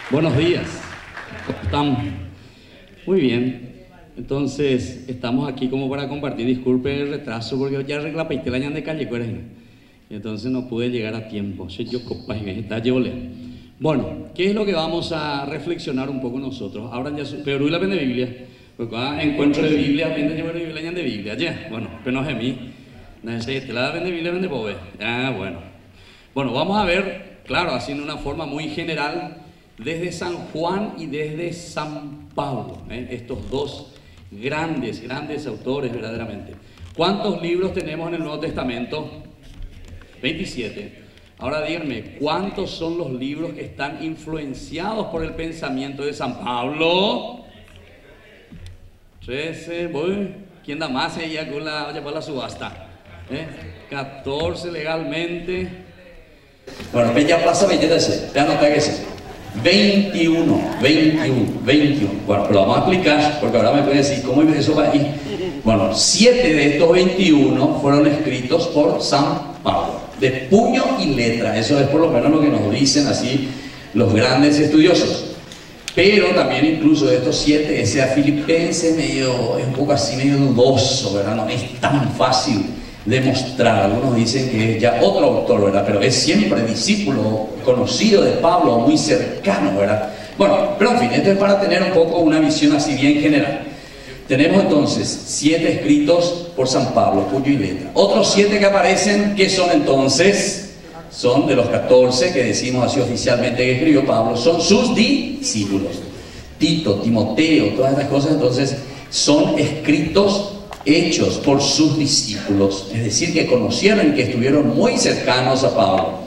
Buenos días, ¿cómo están? Muy bien, entonces estamos aquí como para compartir. Disculpe el retraso porque ya reclapaste la de calle, y entonces no pude llegar a tiempo. Bueno, ¿qué es lo que vamos a reflexionar un poco nosotros? Ahora ya, pero la vende Biblia, porque encuentro de Biblia, vende Biblia, de Biblia, ya, bueno, pero no es de mí, la vende Biblia, vende pobre, bueno, vamos a ver, claro, así en una forma muy general, desde San Juan y desde San Pablo, estos dos grandes autores verdaderamente. ¿Cuántos libros tenemos en el Nuevo Testamento? 27. Ahora díganme, ¿cuántos son los libros que están influenciados por el pensamiento de San Pablo? 13, ¿quién da más ella con la subasta? 14 legalmente. Bueno, ya plaza 23, ya nota que es 21. Bueno, pero vamos a explicar, porque ahora me pueden decir, ¿cómo es eso para ahí? Bueno, 7 de estos 21 fueron escritos por San Pablo, de puño y letra. Eso es por lo menos lo que nos dicen así los grandes estudiosos. Pero también incluso de estos 7, ese a Filipenses es un poco así medio dudoso, ¿verdad? No es tan fácil demostrar. Algunos dicen que es ya otro autor, ¿verdad? Pero es siempre discípulo conocido de Pablo, muy cercano, ¿verdad? Bueno, pero en fin, esto es para tener un poco una visión así bien general. Tenemos entonces 7 escritos por San Pablo, puño y letra. Otros 7 que aparecen, ¿qué son entonces? Son de los 14 que decimos así oficialmente que escribió Pablo, son sus discípulos. Tito, Timoteo, todas estas cosas entonces son escritos hechos por sus discípulos, es decir, que conocieron y que estuvieron muy cercanos a Pablo.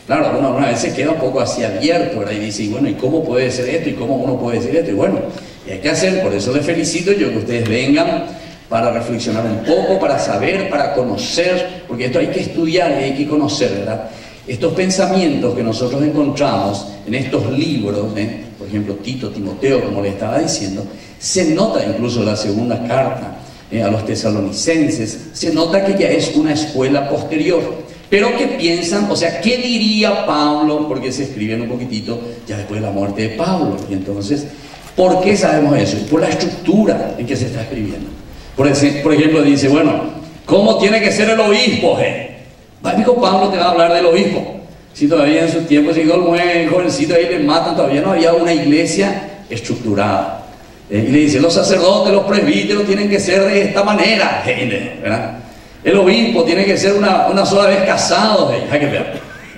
Claro, uno a veces queda un poco así abierto, ¿verdad? Y dice, y bueno, ¿y cómo puede ser esto? ¿Y cómo uno puede decir esto? Y bueno, y hay que hacer, por eso les felicito yo que ustedes vengan para reflexionar un poco, para saber, para conocer, porque esto hay que estudiar y hay que conocer, ¿verdad? Estos pensamientos que nosotros encontramos en estos libros, por ejemplo, Tito, Timoteo, como les estaba diciendo, se nota incluso la segunda carta a los tesalonicenses, se nota que ya es una escuela posterior. Pero ¿qué piensan? O sea, ¿qué diría Pablo? Porque se escriben un poquitito ya después de la muerte de Pablo. Y entonces, ¿por qué sabemos eso? Por la estructura en que se está escribiendo. Por ejemplo, dice, bueno, ¿cómo tiene que ser el obispo? Amigo Pablo te va a hablar del obispo. Si todavía en su tiempo, si el jovencito ahí le matan, todavía no había una iglesia estructurada. Y le dice, los sacerdotes, los presbíteros tienen que ser de esta manera, ¿verdad? El obispo tiene que ser una sola vez casado.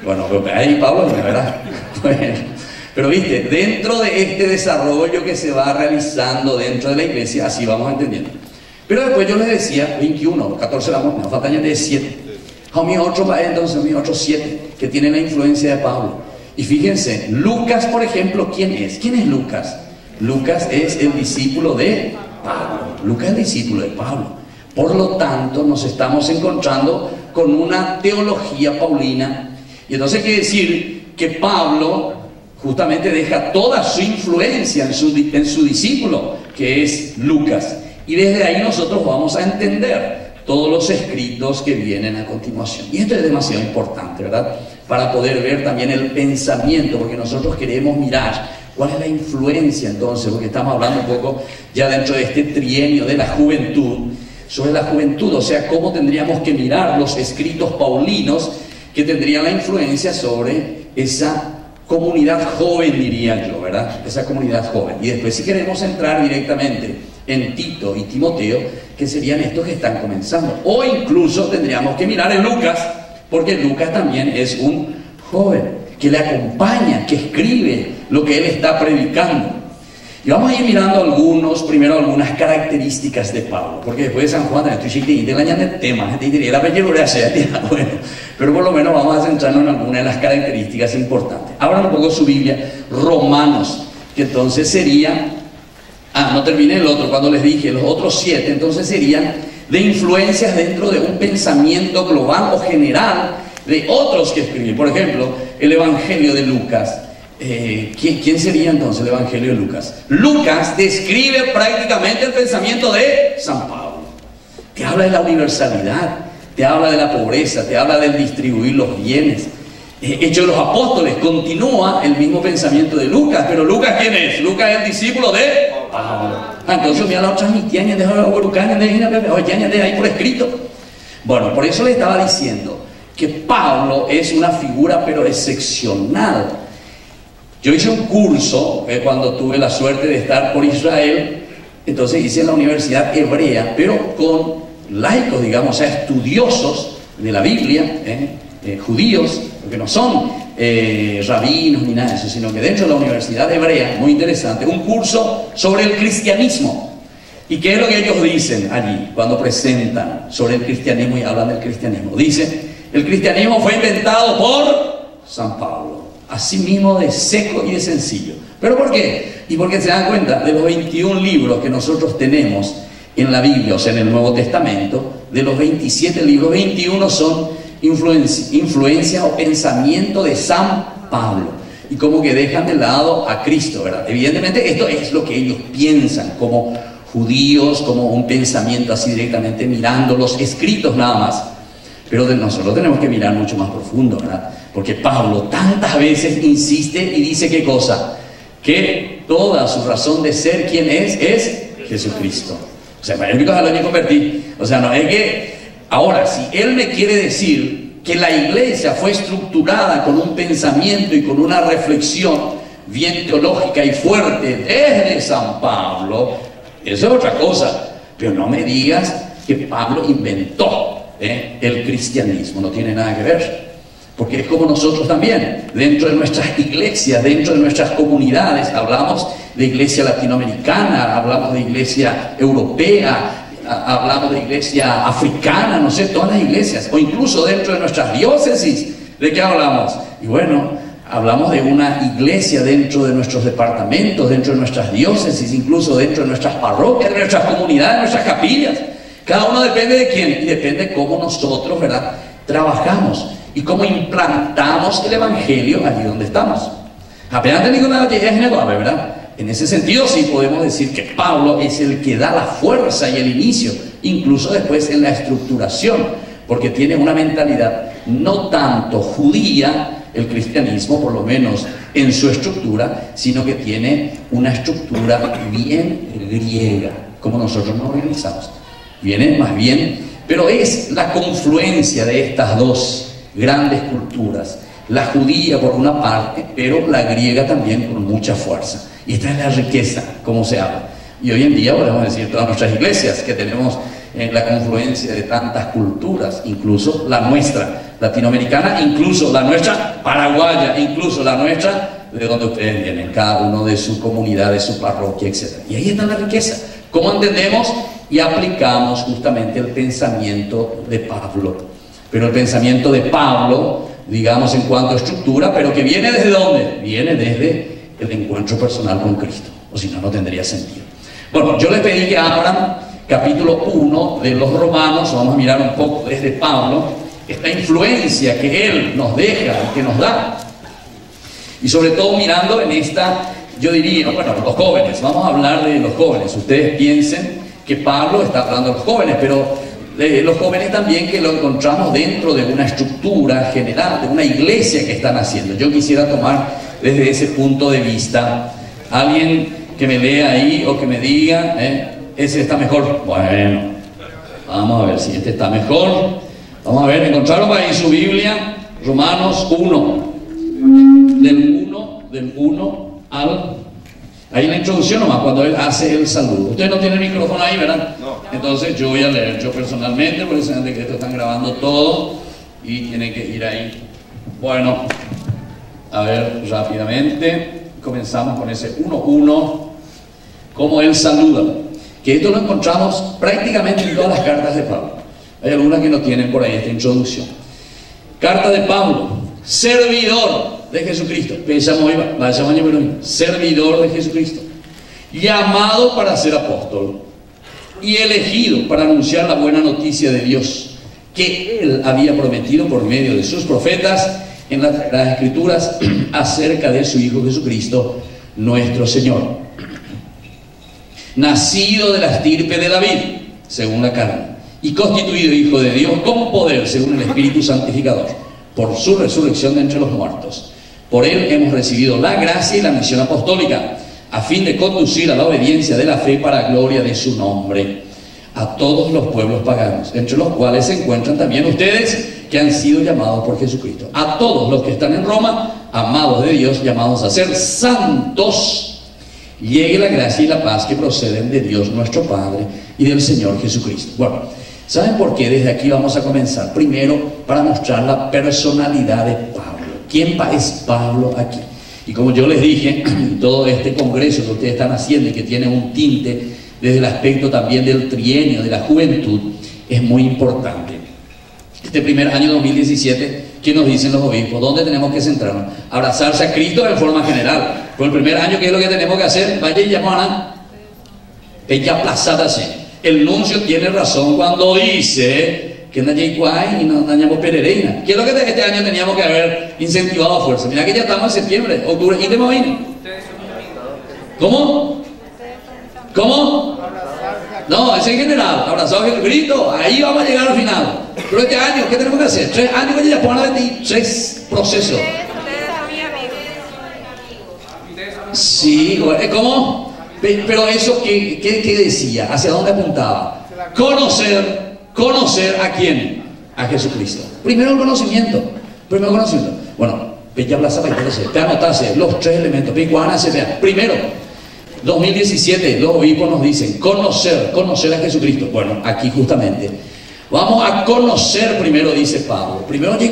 Bueno, ahí Pablo, ¿verdad? Bueno, pero viste, dentro de este desarrollo que se va realizando dentro de la iglesia, así vamos entendiendo. Pero después yo les decía, 21, 14 la nos faltan de 7. Otros 7 que tienen la influencia de Pablo. Y fíjense, Lucas, por ejemplo, ¿quién es? ¿Quién es Lucas? Lucas es el discípulo de Pablo. Lucas es el discípulo de Pablo. Por lo tanto, nos estamos encontrando con una teología paulina. Y entonces quiere decir que Pablo justamente deja toda su influencia en su discípulo, que es Lucas. Y desde ahí nosotros vamos a entender todos los escritos que vienen a continuación. Y esto es demasiado importante, ¿verdad? Para poder ver también el pensamiento, porque nosotros queremos mirar cuál es la influencia entonces, porque estamos hablando un poco ya dentro de este trienio de la juventud, sobre la juventud, o sea, cómo tendríamos que mirar los escritos paulinos que tendrían la influencia sobre esa comunidad joven, diría yo, ¿verdad? Esa comunidad joven. Y después si queremos entrar directamente en Tito y Timoteo, que serían estos que están comenzando. O incluso tendríamos que mirar en Lucas, porque Lucas también es un joven que le acompaña, que escribe lo que él está predicando. Y vamos a ir mirando primero algunas características de Pablo, porque después de San Juan, pero por lo menos vamos a centrarnos en algunas de las características importantes. Abran un poco su Biblia, Romanos, que entonces sería, no terminé el otro, cuando les dije, los otros 7, entonces serían de influencias dentro de un pensamiento global o general de otros que escriben. Por ejemplo, el Evangelio de Lucas. ¿Quién sería entonces el Evangelio de Lucas? Lucas describe prácticamente el pensamiento de San Pablo. Te habla de la universalidad, te habla de la pobreza, te habla del distribuir los bienes, Hechos de los Apóstoles, continúa el mismo pensamiento de Lucas. Pero Lucas, ¿quién es? Lucas es el discípulo de Pablo. Entonces mira la otra mitad de ahí por escrito. Bueno, por eso le estaba diciendo que Pablo es una figura pero excepcional. Yo hice un curso cuando tuve la suerte de estar por Israel. Entonces hice en la Universidad Hebrea, pero con laicos, digamos, o sea, estudiosos de la Biblia, judíos, porque no son rabinos ni nada de eso, sino que dentro de la Universidad Hebrea, muy interesante, un curso sobre el cristianismo. ¿Y qué es lo que ellos dicen allí cuando presentan sobre el cristianismo y hablan del cristianismo? Dicen, el cristianismo fue inventado por San Pablo, así mismo de seco y de sencillo. ¿Pero por qué? Y porque se dan cuenta, de los 21 libros que nosotros tenemos en la Biblia, o sea, en el Nuevo Testamento, de los 27 libros, 21 son influencia o pensamiento de San Pablo. Y como que dejan de lado a Cristo, ¿verdad? Evidentemente esto es lo que ellos piensan como judíos, como un pensamiento así directamente mirando los escritos nada más. Pero nosotros tenemos que mirar mucho más profundo, ¿verdad? Porque Pablo tantas veces insiste y dice ¿qué cosa? Que toda su razón de ser, ¿quién es Jesucristo. O sea, para él lo voy a convertir. O sea, no es que... Ahora, si él me quiere decir que la iglesia fue estructurada con un pensamiento y con una reflexión bien teológica y fuerte desde San Pablo, eso es otra cosa. Pero no me digas que Pablo inventó el cristianismo, no tiene nada que ver. Porque es como nosotros también, dentro de nuestras iglesias, dentro de nuestras comunidades, hablamos de iglesia latinoamericana, hablamos de iglesia europea, hablamos de iglesia africana, no sé, todas las iglesias, o incluso dentro de nuestras diócesis. ¿De qué hablamos? Y bueno, hablamos de una iglesia dentro de nuestros departamentos, dentro de nuestras diócesis, incluso dentro de nuestras parroquias, de nuestras comunidades, de nuestras capillas. Cada uno depende de quién, y depende de cómo nosotros, ¿verdad?, trabajamos y cómo implantamos el evangelio allí donde estamos. Apenas tengo una ¿verdad? En ese sentido sí podemos decir que Pablo es el que da la fuerza y el inicio, incluso después en la estructuración, porque tiene una mentalidad no tanto judía, el cristianismo, por lo menos en su estructura, sino que tiene una estructura bien griega, como nosotros nos organizamos. Viene más bien, pero es la confluencia de estas dos grandes culturas, la judía por una parte, pero la griega también con mucha fuerza. Y esta es la riqueza, como se habla. Y hoy en día podemos decir todas nuestras iglesias que tenemos la confluencia de tantas culturas, incluso la nuestra latinoamericana, incluso la nuestra paraguaya, incluso la nuestra de donde ustedes vienen, cada uno de su comunidad, de su parroquia, etc. Y ahí está la riqueza. ¿Cómo entendemos y aplicamos justamente el pensamiento de Pablo? Pero el pensamiento de Pablo, digamos en cuanto a estructura, pero que viene ¿desde dónde? Viene desde el encuentro personal con Cristo, o si no, no tendría sentido. Bueno, yo les pedí que abran capítulo 1 de los Romanos. Vamos a mirar un poco desde Pablo, esta influencia que él nos deja, que nos da, y sobre todo mirando en esta, yo diría, bueno, los jóvenes, vamos a hablar de los jóvenes. Ustedes piensen que Pablo está hablando de los jóvenes, pero los jóvenes también que lo encontramos dentro de una estructura general, de una iglesia que están haciendo. Yo quisiera tomar desde ese punto de vista. Alguien que me lea ahí o que me diga, ese está mejor. Bueno, vamos a ver si este está mejor. Vamos a ver, encontraron ahí su Biblia, Romanos 1, del 1 al... Ahí en la introducción nomás, cuando él hace el saludo. Ustedes no tienen el micrófono ahí, ¿verdad? No. Entonces yo voy a leer yo personalmente, porque saben que esto están grabando todo y tienen que ir ahí. Bueno, a ver rápidamente. Comenzamos con ese 1:1, como él saluda. Que esto lo encontramos prácticamente en todas las cartas de Pablo. Hay algunas que no tienen por ahí esta introducción. Carta de Pablo, servidor de Jesucristo. Pensamos, servidor de Jesucristo, llamado para ser apóstol y elegido para anunciar la buena noticia de Dios que él había prometido por medio de sus profetas en las Escrituras acerca de su Hijo Jesucristo, nuestro Señor, nacido de la estirpe de David, según la carne, y constituido Hijo de Dios con poder, según el Espíritu Santificador, por su resurrección de entre los muertos. Por él hemos recibido la gracia y la misión apostólica, a fin de conducir a la obediencia de la fe para gloria de su nombre, a todos los pueblos paganos, entre los cuales se encuentran también ustedes, que han sido llamados por Jesucristo. A todos los que están en Roma, amados de Dios, llamados a ser santos, llegue la gracia y la paz que proceden de Dios nuestro Padre y del Señor Jesucristo. Bueno, ¿saben por qué? Desde aquí vamos a comenzar. Primero, para mostrar la personalidad de Pablo. ¿Quién es Pablo aquí? Y como yo les dije, todo este congreso que ustedes están haciendo y que tiene un tinte desde el aspecto también del trienio, de la juventud, es muy importante. Este primer año 2017, ¿qué nos dicen los obispos? ¿Dónde tenemos que centrarnos? Abrazarse a Cristo en forma general. Por el primer año, ¿qué es lo que tenemos que hacer? Vaya y llamar. Ella plazadase. El nuncio tiene razón cuando dice que no hay guay y no dañamos perereina. ¿Qué es lo que este año teníamos que haber incentivado a fuerza? Mira que ya estamos en septiembre, octubre, y de movimiento. ¿Cómo? ¿Cómo? No, es en general, abrazado a Jesucristo, ahí vamos a llegar al final. Pero este año, ¿qué tenemos que hacer? 3 años que ya ponen de ti, 3 procesos. Sí, ¿cómo? Pero eso, ¿qué decía? ¿Hacia dónde apuntaba? Conocer a quién, a Jesucristo. Primero el conocimiento. Bueno, ya hablaba te anotase los 3 elementos. Primero, 2017, los obispos nos dicen conocer a Jesucristo. Bueno, aquí justamente vamos a conocer primero, dice Pablo. Primero, y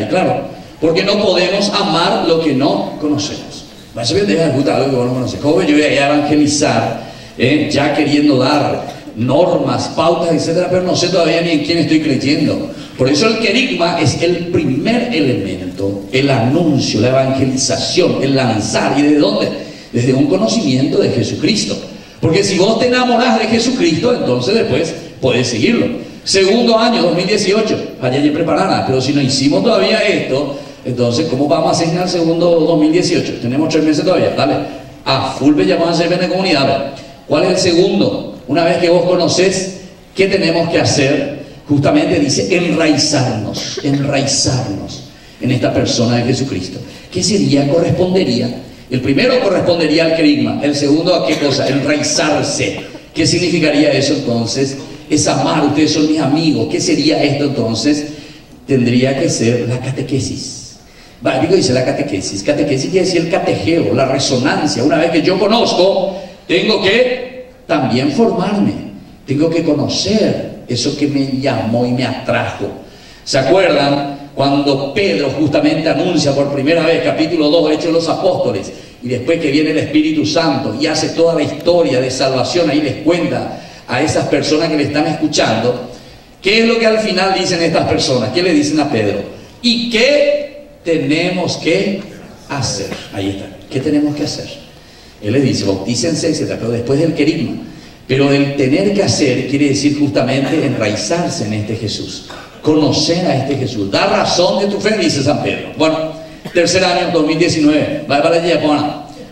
claro, porque no podemos amar lo que no conocemos. Eso bien deja de algo que vos no conoces. Joven, yo voy a evangelizar, ya queriendo dar normas, pautas, etcétera, pero no sé todavía ni en quién estoy creyendo. Por eso el querigma es el primer elemento, el anuncio, la evangelización, el lanzar. ¿Y de dónde? Desde un conocimiento de Jesucristo. Porque si vos te enamorás de Jesucristo, entonces después podés seguirlo. Segundo año, 2018, vaya ya preparada, pero si no hicimos todavía esto, entonces ¿cómo vamos a asignar el segundo 2018? Tenemos 3 meses todavía, dale. A full llamamos a ser de comunidad. ¿Cuál es el segundo? Una vez que vos conocés, ¿qué tenemos que hacer? Justamente dice enraizarnos en esta persona de Jesucristo. ¿Qué sería? Correspondería. El primero correspondería al querigma. El segundo, ¿a qué cosa? Enraizarse. ¿Qué significaría eso entonces? Es amar, ustedes son mis amigos. ¿Qué sería esto entonces? Tendría que ser la catequesis. Bíblico dice la catequesis. Catequesis quiere decir el catejeo, la resonancia. Una vez que yo conozco, tengo que también formarme. Tengo que conocer eso que me llamó y me atrajo. ¿Se acuerdan cuando Pedro justamente anuncia por primera vez, capítulo 2, Hechos de los Apóstoles, y después que viene el Espíritu Santo y hace toda la historia de salvación, ahí les cuenta a esas personas que le están escuchando, ¿qué es lo que al final dicen estas personas? ¿Qué le dicen a Pedro? ¿Y qué tenemos que hacer? Ahí está. ¿Qué tenemos que hacer? Él les dice, bautícense, etc. Pero después del querigma. Pero el tener que hacer quiere decir justamente enraizarse en este Jesús. Conocer a este Jesús. Dar razón de tu fe, dice San Pedro. Bueno, tercer año, 2019.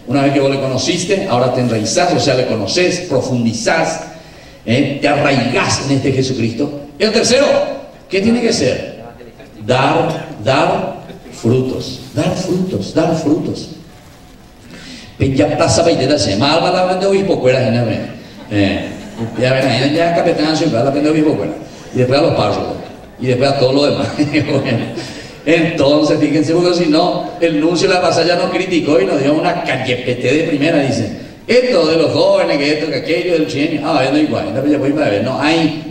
Una vez que vos le conociste, ahora te enraizás, o sea, le conoces, profundizás, te arraigás en este Jesucristo. El tercero, ¿qué tiene que ser? Dar frutos. Dar frutos. Ya plaza paitera se mal la vende obispo fuera ya ven, ya capitán ciudad la vende obispo fuera y después a los párrocos y después a todo lo demás. Entonces fíjense, porque si no el nuncio de la pasalla nos criticó y nos dio una cachepete de primera, dice esto de los jóvenes, que esto, que aquello del trienio, no igual, no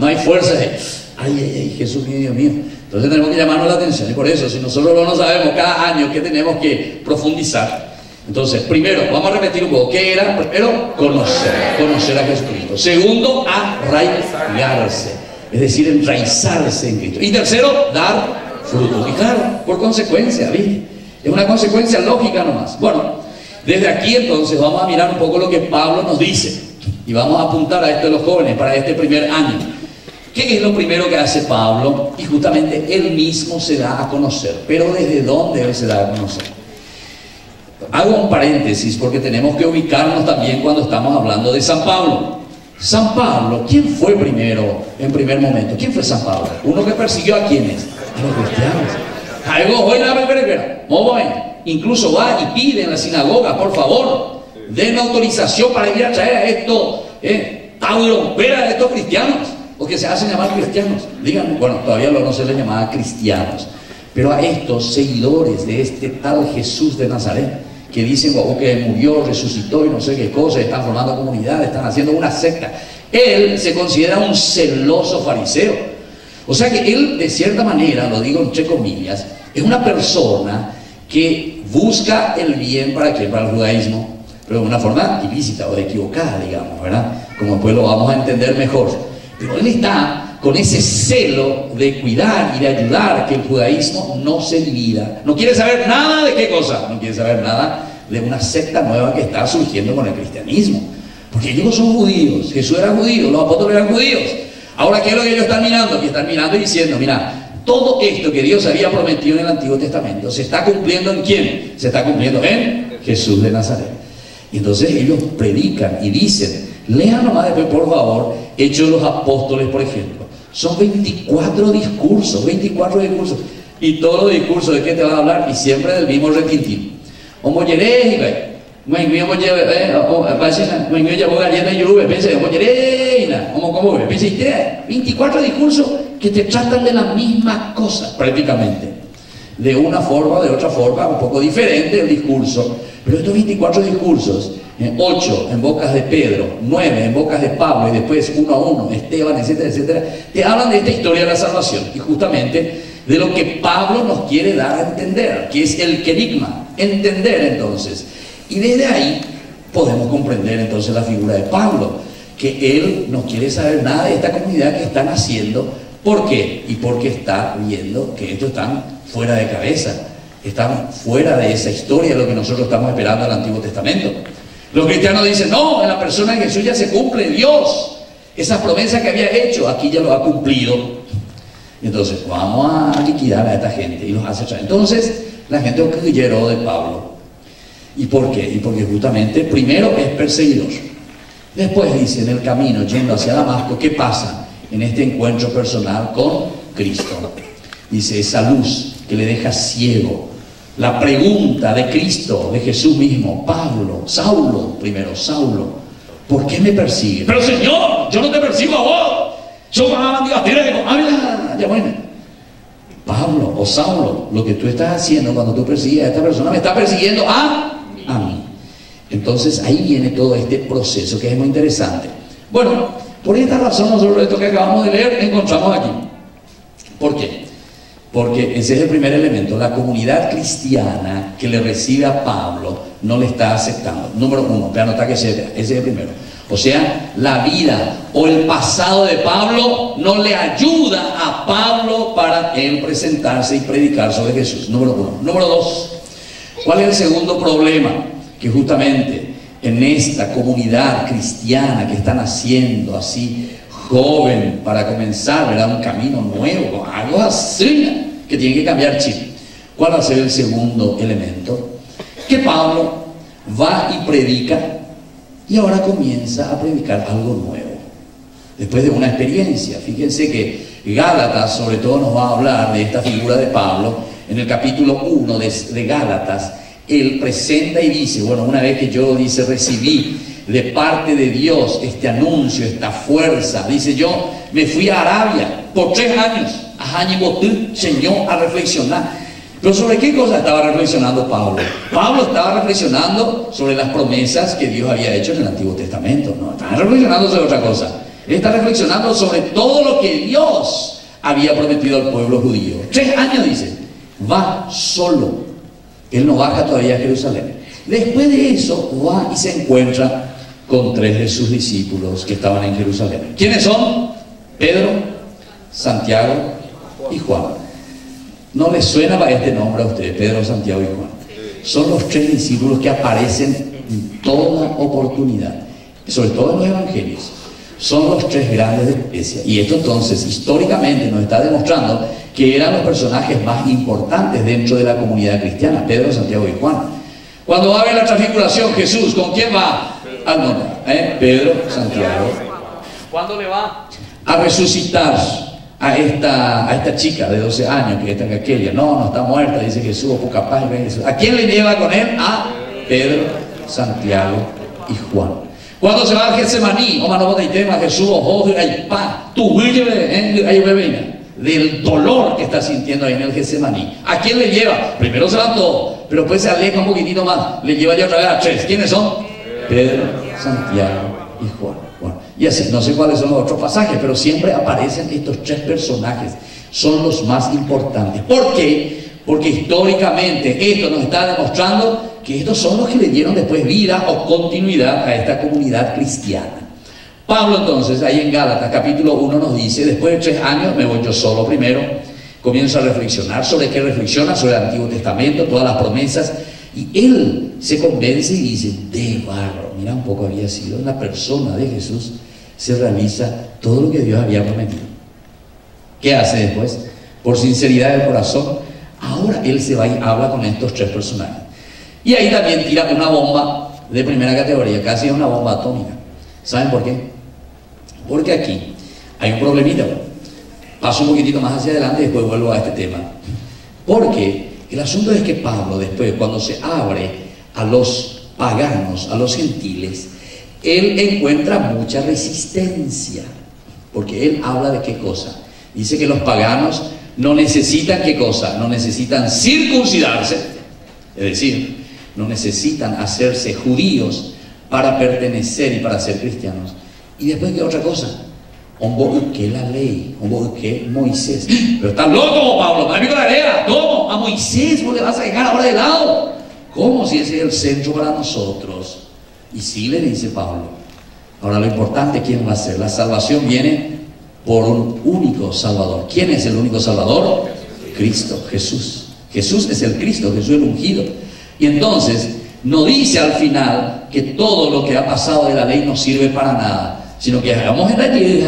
hay fuerza de ay, Jesús mío, Dios mío. Entonces tenemos que llamarnos la atención y por eso, si nosotros no sabemos cada año que tenemos que profundizar. Entonces, primero, vamos a repetir un poco. ¿Qué era? Primero, conocer a Jesucristo. Segundo, arraigarse, es decir, enraizarse en Cristo. Y tercero, dar frutos. Y claro, por consecuencia, ¿viste? Es una consecuencia lógica nomás. Bueno, desde aquí entonces vamos a mirar un poco lo que Pablo nos dice. Y vamos a apuntar a esto de los jóvenes para este primer año. ¿Qué es lo primero que hace Pablo? Y justamente él mismo se da a conocer. Pero ¿desde dónde él se da a conocer? Hago un paréntesis porque tenemos que ubicarnos también cuando estamos hablando de San Pablo. San Pablo, ¿quién fue primero, en primer momento? ¿Quién fue San Pablo? Uno que persiguió a quiénes, A los cristianos. Algo hoy la primera. Incluso va y pide en la sinagoga, por favor, denme autorización para ir a traer a estos a estos cristianos, o que se hacen llamar cristianos. Díganme, bueno, todavía no se les llamaba cristianos, pero a estos seguidores de este tal Jesús de Nazaret, que dicen que murió, resucitó y no sé qué cosa, están formando comunidades, están haciendo una secta. Él se considera un celoso fariseo. O sea que él, de cierta manera, lo digo entre comillas, es una persona que busca el bien para el judaísmo, pero de una forma ilícita o equivocada, digamos, ¿verdad? Como después lo vamos a entender mejor. Pero él está con ese celo de cuidar y de ayudar que el judaísmo no se divida. No quiere saber nada de qué cosa, no quiere saber nada de una secta nueva que está surgiendo con el cristianismo. Porque ellos son judíos, Jesús era judío, los apóstoles eran judíos. Ahora, ¿qué es lo que ellos están mirando? Que están mirando y diciendo, mira, todo esto que Dios había prometido en el Antiguo Testamento, ¿se está cumpliendo en quién? Se está cumpliendo en Jesús de Nazaret. Y entonces ellos predican y dicen, lean nomás después, por favor, Hechos de los Apóstoles, por ejemplo. Son 24 discursos, y todos los discursos de qué te van a hablar, y siempre del mismo requintín. ¿Cómo 24 discursos que te tratan de las mismas cosas, prácticamente. De una forma o de otra forma, un poco diferente el discurso. Pero estos 24 discursos, 8 en bocas de Pedro, 9 en bocas de Pablo, y después 1 a 1, Esteban, etcétera, etcétera, te hablan de esta historia de la salvación. Y justamente de lo que Pablo nos quiere dar a entender, que es el querigma, entender entonces. Y desde ahí podemos comprender entonces la figura de Pablo, que él no quiere saber nada de esta comunidad que están haciendo. ¿Por qué? Y porque está viendo que estos están fuera de cabeza, están fuera de esa historia de lo que nosotros estamos esperando del Antiguo Testamento. Los cristianos dicen, no, en la persona de Jesús ya se cumple Dios. Esas promesas que había hecho, aquí ya lo ha cumplido. Entonces, vamos a liquidar a esta gente y los hace traer. Entonces, la gente huyó de Pablo. ¿Y por qué? Y porque justamente, primero es perseguidor. Después dice, en el camino, yendo hacia Damasco, ¿qué pasa en este encuentro personal con Cristo? Dice, esa luz que le deja ciego. La pregunta de Cristo, de Jesús mismo, Saulo, ¿por qué me persigue? Pero Señor, yo no te persigo a vos. Pablo o Saulo, lo que tú estás haciendo cuando tú persigues a esta persona, me está persiguiendo a mí. Entonces ahí viene todo este proceso que es muy interesante. Bueno, por esta razón nosotros esto que acabamos de leer encontramos aquí. ¿Por qué? Porque ese es el primer elemento. La comunidad cristiana que le recibe a Pablo no le está aceptando. Número uno, pero anota que ese es el primero. O sea, la vida o el pasado de Pablo no le ayuda a Pablo para él presentarse y predicar sobre Jesús. Número uno. Número dos, ¿cuál es el segundo problema? Que justamente en esta comunidad cristiana que están haciendo así, joven, para comenzar, ¿verdad? Un camino nuevo, algo así, que tiene que cambiar chip. ¿Cuál va a ser el segundo elemento? Que Pablo va y predica, y ahora comienza a predicar algo nuevo. Después de una experiencia, fíjense que Gálatas sobre todo nos va a hablar de esta figura de Pablo. En el capítulo 1 de Gálatas, él presenta y dice, bueno, una vez que yo, dice, recibí de parte de Dios este anuncio, esta fuerza, dice, yo me fui a Arabia por 3 años, a reflexionar. Pero ¿sobre qué cosa estaba reflexionando Pablo? Pablo estaba reflexionando sobre las promesas que Dios había hecho en el Antiguo Testamento. No, estaba reflexionando sobre otra cosa. Él está reflexionando sobre todo lo que Dios había prometido al pueblo judío. 3 años, dice, va solo. Él no baja todavía a Jerusalén. Después de eso, va y se encuentra con 3 de sus discípulos que estaban en Jerusalén. ¿Quiénes son? Pedro, Santiago y Juan. ¿No les suena para este nombre a ustedes, Pedro, Santiago y Juan? Son los 3 discípulos que aparecen en toda oportunidad, sobre todo en los evangelios. Son los 3 grandes de la iglesia. Y esto entonces, históricamente, nos está demostrando que eran los personajes más importantes dentro de la comunidad cristiana, Pedro, Santiago y Juan. Cuando va a haber la transfiguración, Jesús, ¿con quién va? Pedro, Santiago. ¿Cuándo le va? A resucitar a esta chica de 12 años que está en aquella. No está muerta, dice Jesús, o capaz de Jesús. ¿A quién le lleva con él? A Pedro, Santiago y Juan. Cuando se va al Getsemaní, Jesús, del dolor que está sintiendo ahí en el Getsemaní. ¿A quién le lleva? Primero se van todos, pero después se aleja un poquitito más. Le lleva ya otra vez a 3. ¿Quiénes son? Pedro, Santiago y Juan. Bueno, y así, no sé cuáles son los otros pasajes, pero siempre aparecen estos 3 personajes. Son los más importantes. ¿Por qué? Porque históricamente esto nos está demostrando que estos son los que le dieron después vida o continuidad a esta comunidad cristiana. Pablo entonces, ahí en Gálatas capítulo 1 nos dice, después de 3 años me voy yo solo primero, comienzo a reflexionar. ¿Sobre qué reflexiona? Sobre el Antiguo Testamento, todas las promesas, y él se convence y dice, de barro, mira un poco, había sido una persona de Jesús, se realiza todo lo que Dios había prometido. ¿Qué hace después? Por sinceridad del corazón, ahora él se va y habla con estos 3 personajes. Y ahí también tira una bomba de primera categoría, casi una bomba atómica. ¿Saben por qué? Porque aquí hay un problemita. Paso un poquitito más hacia adelante y después vuelvo a este tema. Porque el asunto es que Pablo después, cuando se abre a los paganos, a los gentiles, él encuentra mucha resistencia. Porque él habla de qué cosa. Dice que los paganos no necesitan qué cosa, no necesitan circuncidarse, es decir, no necesitan hacerse judíos para pertenecer y para ser cristianos. Y después, ¿qué otra cosa? Que la ley, que Moisés. Pero está loco, Pablo, no hay que la lea. ¿Cómo? A Moisés vos le vas a dejar ahora de lado. ¿Cómo? Si ese es el centro para nosotros. Y sí, le dice Pablo. Ahora lo importante, ¿quién va a ser? La salvación viene por un único Salvador. ¿Quién es el único Salvador? Cristo, Jesús. Jesús es el Cristo, Jesús el ungido. Y entonces no dice al final que todo lo que ha pasado de la ley no sirve para nada, sino que vamos en la ley,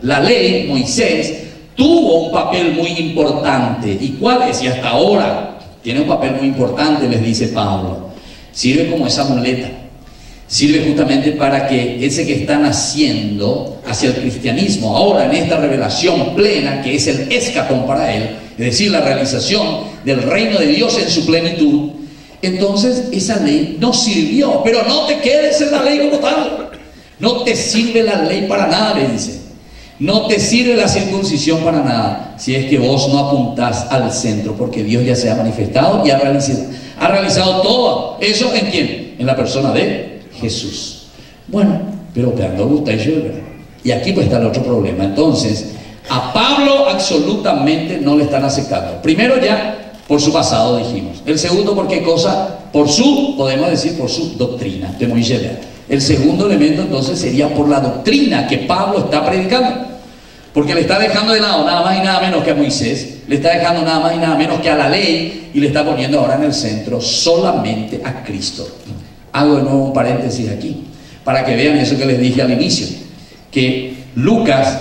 la ley, Moisés, tuvo un papel muy importante. ¿Y cuál es? Y hasta ahora tiene un papel muy importante, les dice Pablo. Sirve como esa muleta. Sirve justamente para que ese que está naciendo hacia el cristianismo, ahora en esta revelación plena, que es el escatón para él, es decir, la realización del reino de Dios en su plenitud, entonces esa ley no sirvió. Pero no te quedes en la ley como tal. No te sirve la ley para nada, le dice. No te sirve la circuncisión para nada si es que vos no apuntás al centro, porque Dios ya se ha manifestado y ha realizado todo eso. ¿En quién? En la persona de Jesús. Bueno, pero cuando gusta y aquí pues está el otro problema. Entonces, a Pablo absolutamente no le están aceptando. Primero ya por su pasado, dijimos. El segundo, ¿por qué cosa? Por su, podemos decir, por su doctrina de Moisés. El segundo elemento entonces sería por la doctrina que Pablo está predicando. Porque le está dejando de lado nada más y nada menos que a Moisés, le está dejando nada más y nada menos que a la ley, y le está poniendo ahora en el centro solamente a Cristo. Hago de nuevo un paréntesis aquí, para que vean eso que les dije al inicio, que Lucas,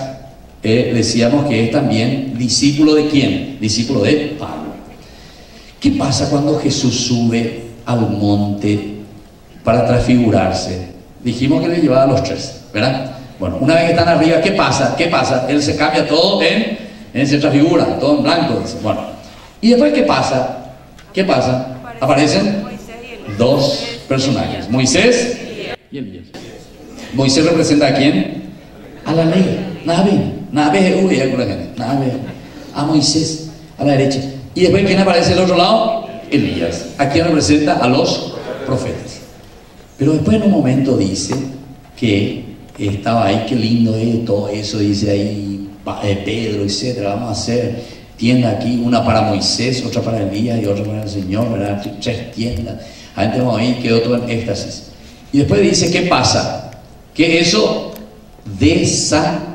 decíamos que es también discípulo de ¿quién? Discípulo de Pablo. ¿Qué pasa cuando Jesús sube al monte para transfigurarse? Dijimos que le llevaba a los 3, ¿verdad? Bueno, una vez que están arriba, ¿qué pasa? ¿Qué pasa? Él se cambia todo se transfigura, todo en blanco. Dice. Bueno, ¿y después qué pasa? ¿Qué pasa? Aparecen 2 personajes, Moisés y Elías. Moisés representa ¿a quién? A la ley. A Moisés, a la derecha. Y después, ¿quién aparece al otro lado? Elías. ¿A quién representa? A los profetas. Pero después en un momento dice que estaba ahí, qué lindo es todo eso, dice ahí Pedro, etcétera, vamos a hacer tienda aquí, una para Moisés, otra para Elías y otra para el Señor, ¿verdad? 3 tiendas. Ahí tenemos ahí, quedó todo en éxtasis. Y después dice, ¿qué pasa? Que eso desaparece.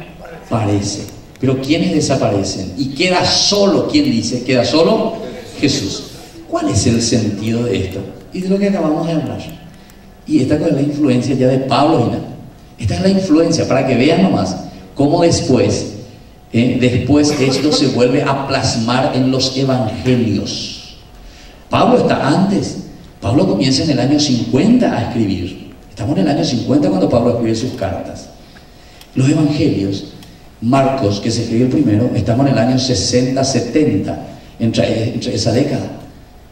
Pero ¿quiénes desaparecen? Y queda solo, ¿quién dice? Queda solo Jesús. ¿Cuál es el sentido de esto? Y de lo que acabamos de hablar. Y esta es la influencia ya de Pablo y nada. Esta es la influencia, para que vean nomás cómo después esto se vuelve a plasmar en los evangelios. Pablo está antes. Pablo comienza en el año 50 a escribir. Estamos en el año 50 cuando Pablo escribe sus cartas. Los evangelios Marcos, que se escribió el primero, estamos en el año 60, 70, entre esa década.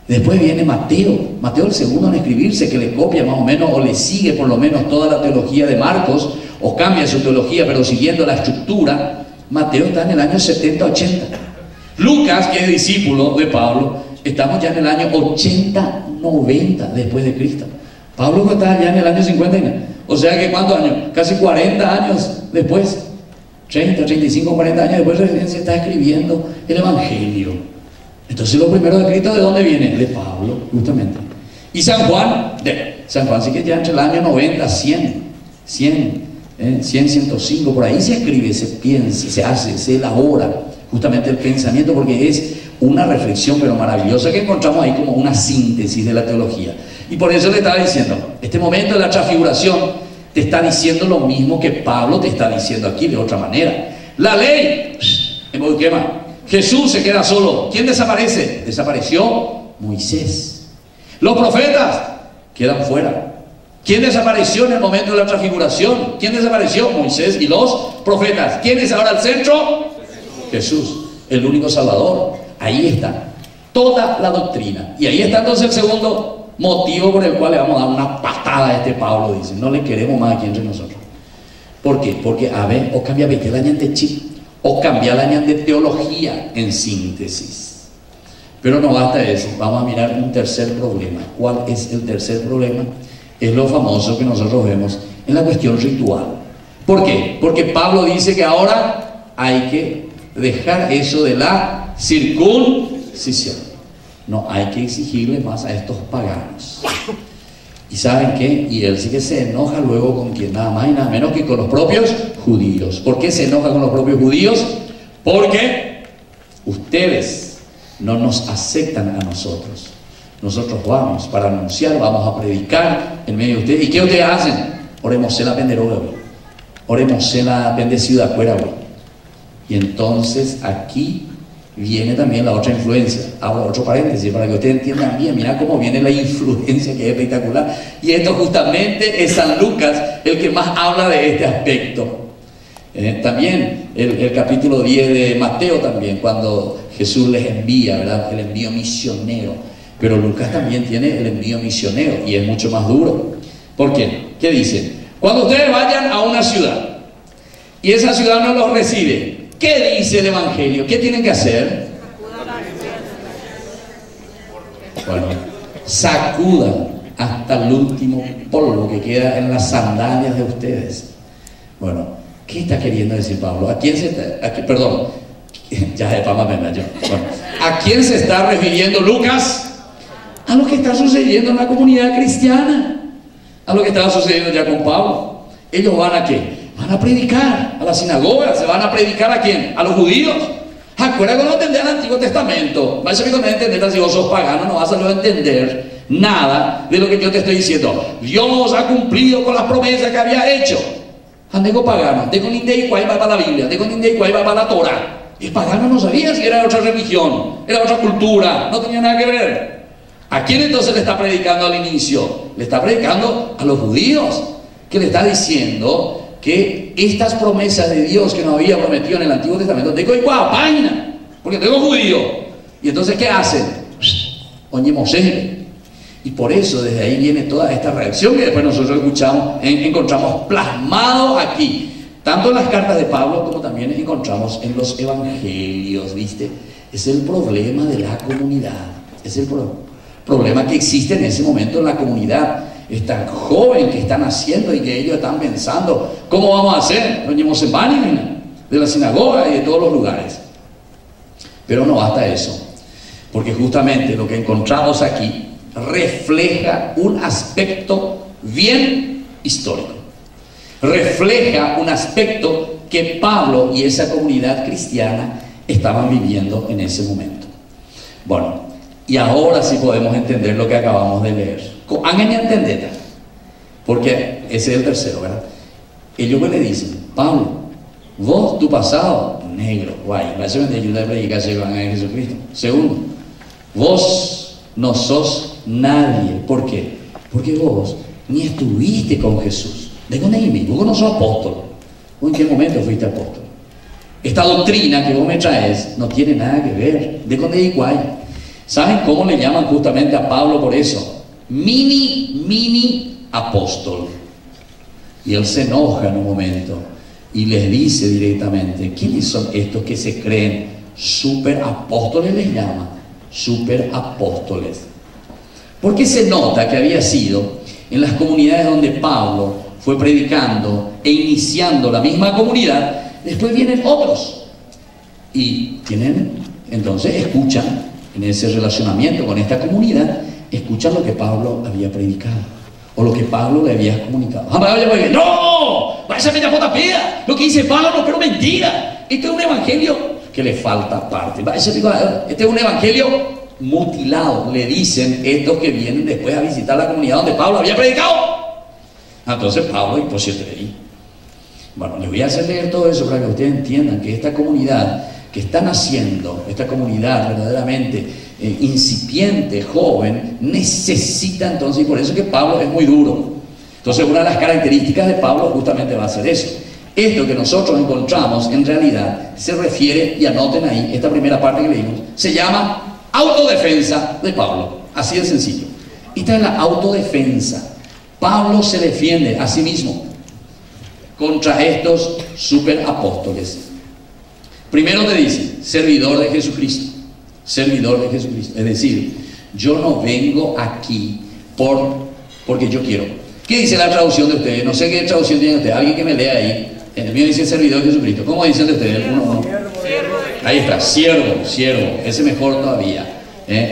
Después viene Mateo, Mateo el segundo en escribirse, que le copia más o menos, o le sigue por lo menos toda la teología de Marcos, o cambia su teología, pero siguiendo la estructura. Mateo está en el año 70, 80. Lucas, que es discípulo de Pablo, estamos ya en el año 80, 90 después de Cristo. Pablo está ya en el año 50, o sea que ¿cuántos años? Casi 40 años después, 30, 35, 40 años después recién se está escribiendo el Evangelio. Entonces lo primero de Cristo, ¿de dónde viene? De Pablo, justamente. Y San Juan sí que ya entre el año 90, 100, 105, por ahí se escribe, se piensa, se hace, se elabora justamente el pensamiento, porque es una reflexión pero maravillosa que encontramos ahí como una síntesis de la teología. Y por eso le estaba diciendo, este momento de la transfiguración te está diciendo lo mismo que Pablo te está diciendo aquí de otra manera. La ley, Jesús se queda solo. ¿Quién desaparece? Desapareció Moisés. Los profetas quedan fuera. ¿Quién desapareció en el momento de la transfiguración? ¿Quién desapareció? Moisés y los profetas. ¿Quién es ahora el centro? Jesús, el único Salvador. Ahí está toda la doctrina. Y ahí está entonces el segundo motivo por el cual le vamos a dar una patada a este Pablo. Dice, no le queremos más aquí entre nosotros. ¿Por qué? Porque a ver, o cambia el año de chip, o cambiar el año de teología en síntesis. Pero no basta eso, vamos a mirar un tercer problema. ¿Cuál es el tercer problema? Es lo famoso que nosotros vemos en la cuestión ritual. ¿Por qué? Porque Pablo dice que ahora hay que dejar eso de la circuncisión. No hay que exigirle más a estos paganos. ¿Y saben qué? Y él sí que se enoja luego con quien, nada más y nada menos que con los propios judíos. ¿Por qué se enoja con los propios judíos? Porque ustedes no nos aceptan a nosotros. Nosotros vamos para anunciar, vamos a predicar en medio de ustedes. ¿Y qué ustedes hacen? Oremos en la penderoga, güey. Oremos en la ciudad fuera, güey. Y entonces aquí viene también la otra influencia. Ahora otro paréntesis para que ustedes entiendan bien. Mira cómo viene la influencia, que es espectacular. Y esto justamente es San Lucas el que más habla de este aspecto. También el capítulo 10 de Mateo también, cuando Jesús les envía, ¿verdad? El envío misionero. Pero Lucas también tiene el envío misionero y es mucho más duro. ¿Por qué? ¿Qué dice? Cuando ustedes vayan a una ciudad y esa ciudad no los recibe, ¿qué dice el Evangelio? ¿Qué tienen que hacer? Bueno, sacudan hasta el último polvo que queda en las sandalias de ustedes. Bueno, ¿qué está queriendo decir Pablo? ¿A quién se está? Perdón, ya de fama me yo. Bueno, ¿a quién se está refiriendo Lucas? A lo que está sucediendo en la comunidad cristiana, a lo que estaba sucediendo ya con Pablo. Ellos van a ¿qué? Van a predicar a la sinagoga. ¿Se van a predicar a quién? A los judíos. Acuérdate cuando entender el Antiguo Testamento. Vas a entender, si vos sos pagano no vas a entender nada de lo que yo te estoy diciendo. Dios ha cumplido con las promesas que había hecho. Andego pagano, de con Indei cuál va para la Biblia, de con Indei cuál va para la Torah. El pagano no sabía si era otra religión, era otra cultura, no tenía nada que ver. ¿A quién entonces le está predicando al inicio? Le está predicando a los judíos, que le está diciendo que estas promesas de Dios que nos había prometido en el Antiguo Testamento, tengo igual página, porque tengo judío. Y entonces, ¿qué hacen? Oñemosele. Y por eso desde ahí viene toda esta reacción que después nosotros encontramos plasmado aquí, tanto en las cartas de Pablo como también encontramos en los evangelios, ¿viste? Es el problema de la comunidad, es el problema que existe en ese momento en la comunidad. Es tan joven que están haciendo y que ellos están pensando, ¿cómo vamos a hacer? Nos llevamos en Banning, de la sinagoga y de todos los lugares. Pero no basta eso, porque justamente lo que encontramos aquí refleja un aspecto bien histórico. Refleja un aspecto que Pablo y esa comunidad cristiana estaban viviendo en ese momento. Bueno, y ahora sí podemos entender lo que acabamos de leer. Háganme entender, porque ese es el tercero, ¿verdad? Ellos me le dicen, Pablo, vos, tu pasado, negro, guay, vas a ayudar a predicar el Evangelio de Jesucristo. Segundo, vos no sos nadie. ¿Por qué? Porque vos ni estuviste con Jesús. ¿De dónde vos no sos apóstol? ¿O en qué momento fuiste apóstol? esta doctrina que vos me traes no tiene nada que ver. De con Iguay. ¿Saben cómo le llaman justamente a Pablo por eso? Mini apóstol. Y él se enoja en un momento y les dice directamente: ¿quiénes son estos que se creen super apóstoles? Les llama super apóstoles. Porque se nota que había sido en las comunidades donde Pablo fue predicando e iniciando la misma comunidad. Después vienen otros y entonces escuchan en ese relacionamiento con esta comunidad, escuchan lo que Pablo había predicado o lo que Pablo le había comunicado. ¡No! ¡Vaya media puta pida! Lo que dice Pablo, pero mentira. Este es un evangelio que le falta parte. Este es un evangelio mutilado, le dicen estos que vienen después a visitar la comunidad donde Pablo había predicado. Entonces Pablo, imposible ahí. Bueno, les voy a hacer leer todo eso para que ustedes entiendan que esta comunidad que están haciendo, esta comunidad verdaderamente incipiente, joven, necesita entonces, y por eso es que Pablo es muy duro. Entonces una de las características de Pablo justamente va a ser eso. Esto que nosotros encontramos en realidad se refiere, y anoten ahí, esta primera parte que leímos, se llama autodefensa de Pablo. Así de sencillo. Esta es la autodefensa. Pablo se defiende a sí mismo contra estos superapóstoles. Primero te dice, servidor de Jesucristo. Servidor de Jesucristo. Es decir, yo no vengo aquí porque yo quiero. ¿Qué dice la traducción de ustedes? No sé qué traducción tiene usted. Alguien que me lea ahí. El mío dice servidor de Jesucristo. ¿Cómo dicen de ustedes? Ahí está, siervo. Ese mejor todavía.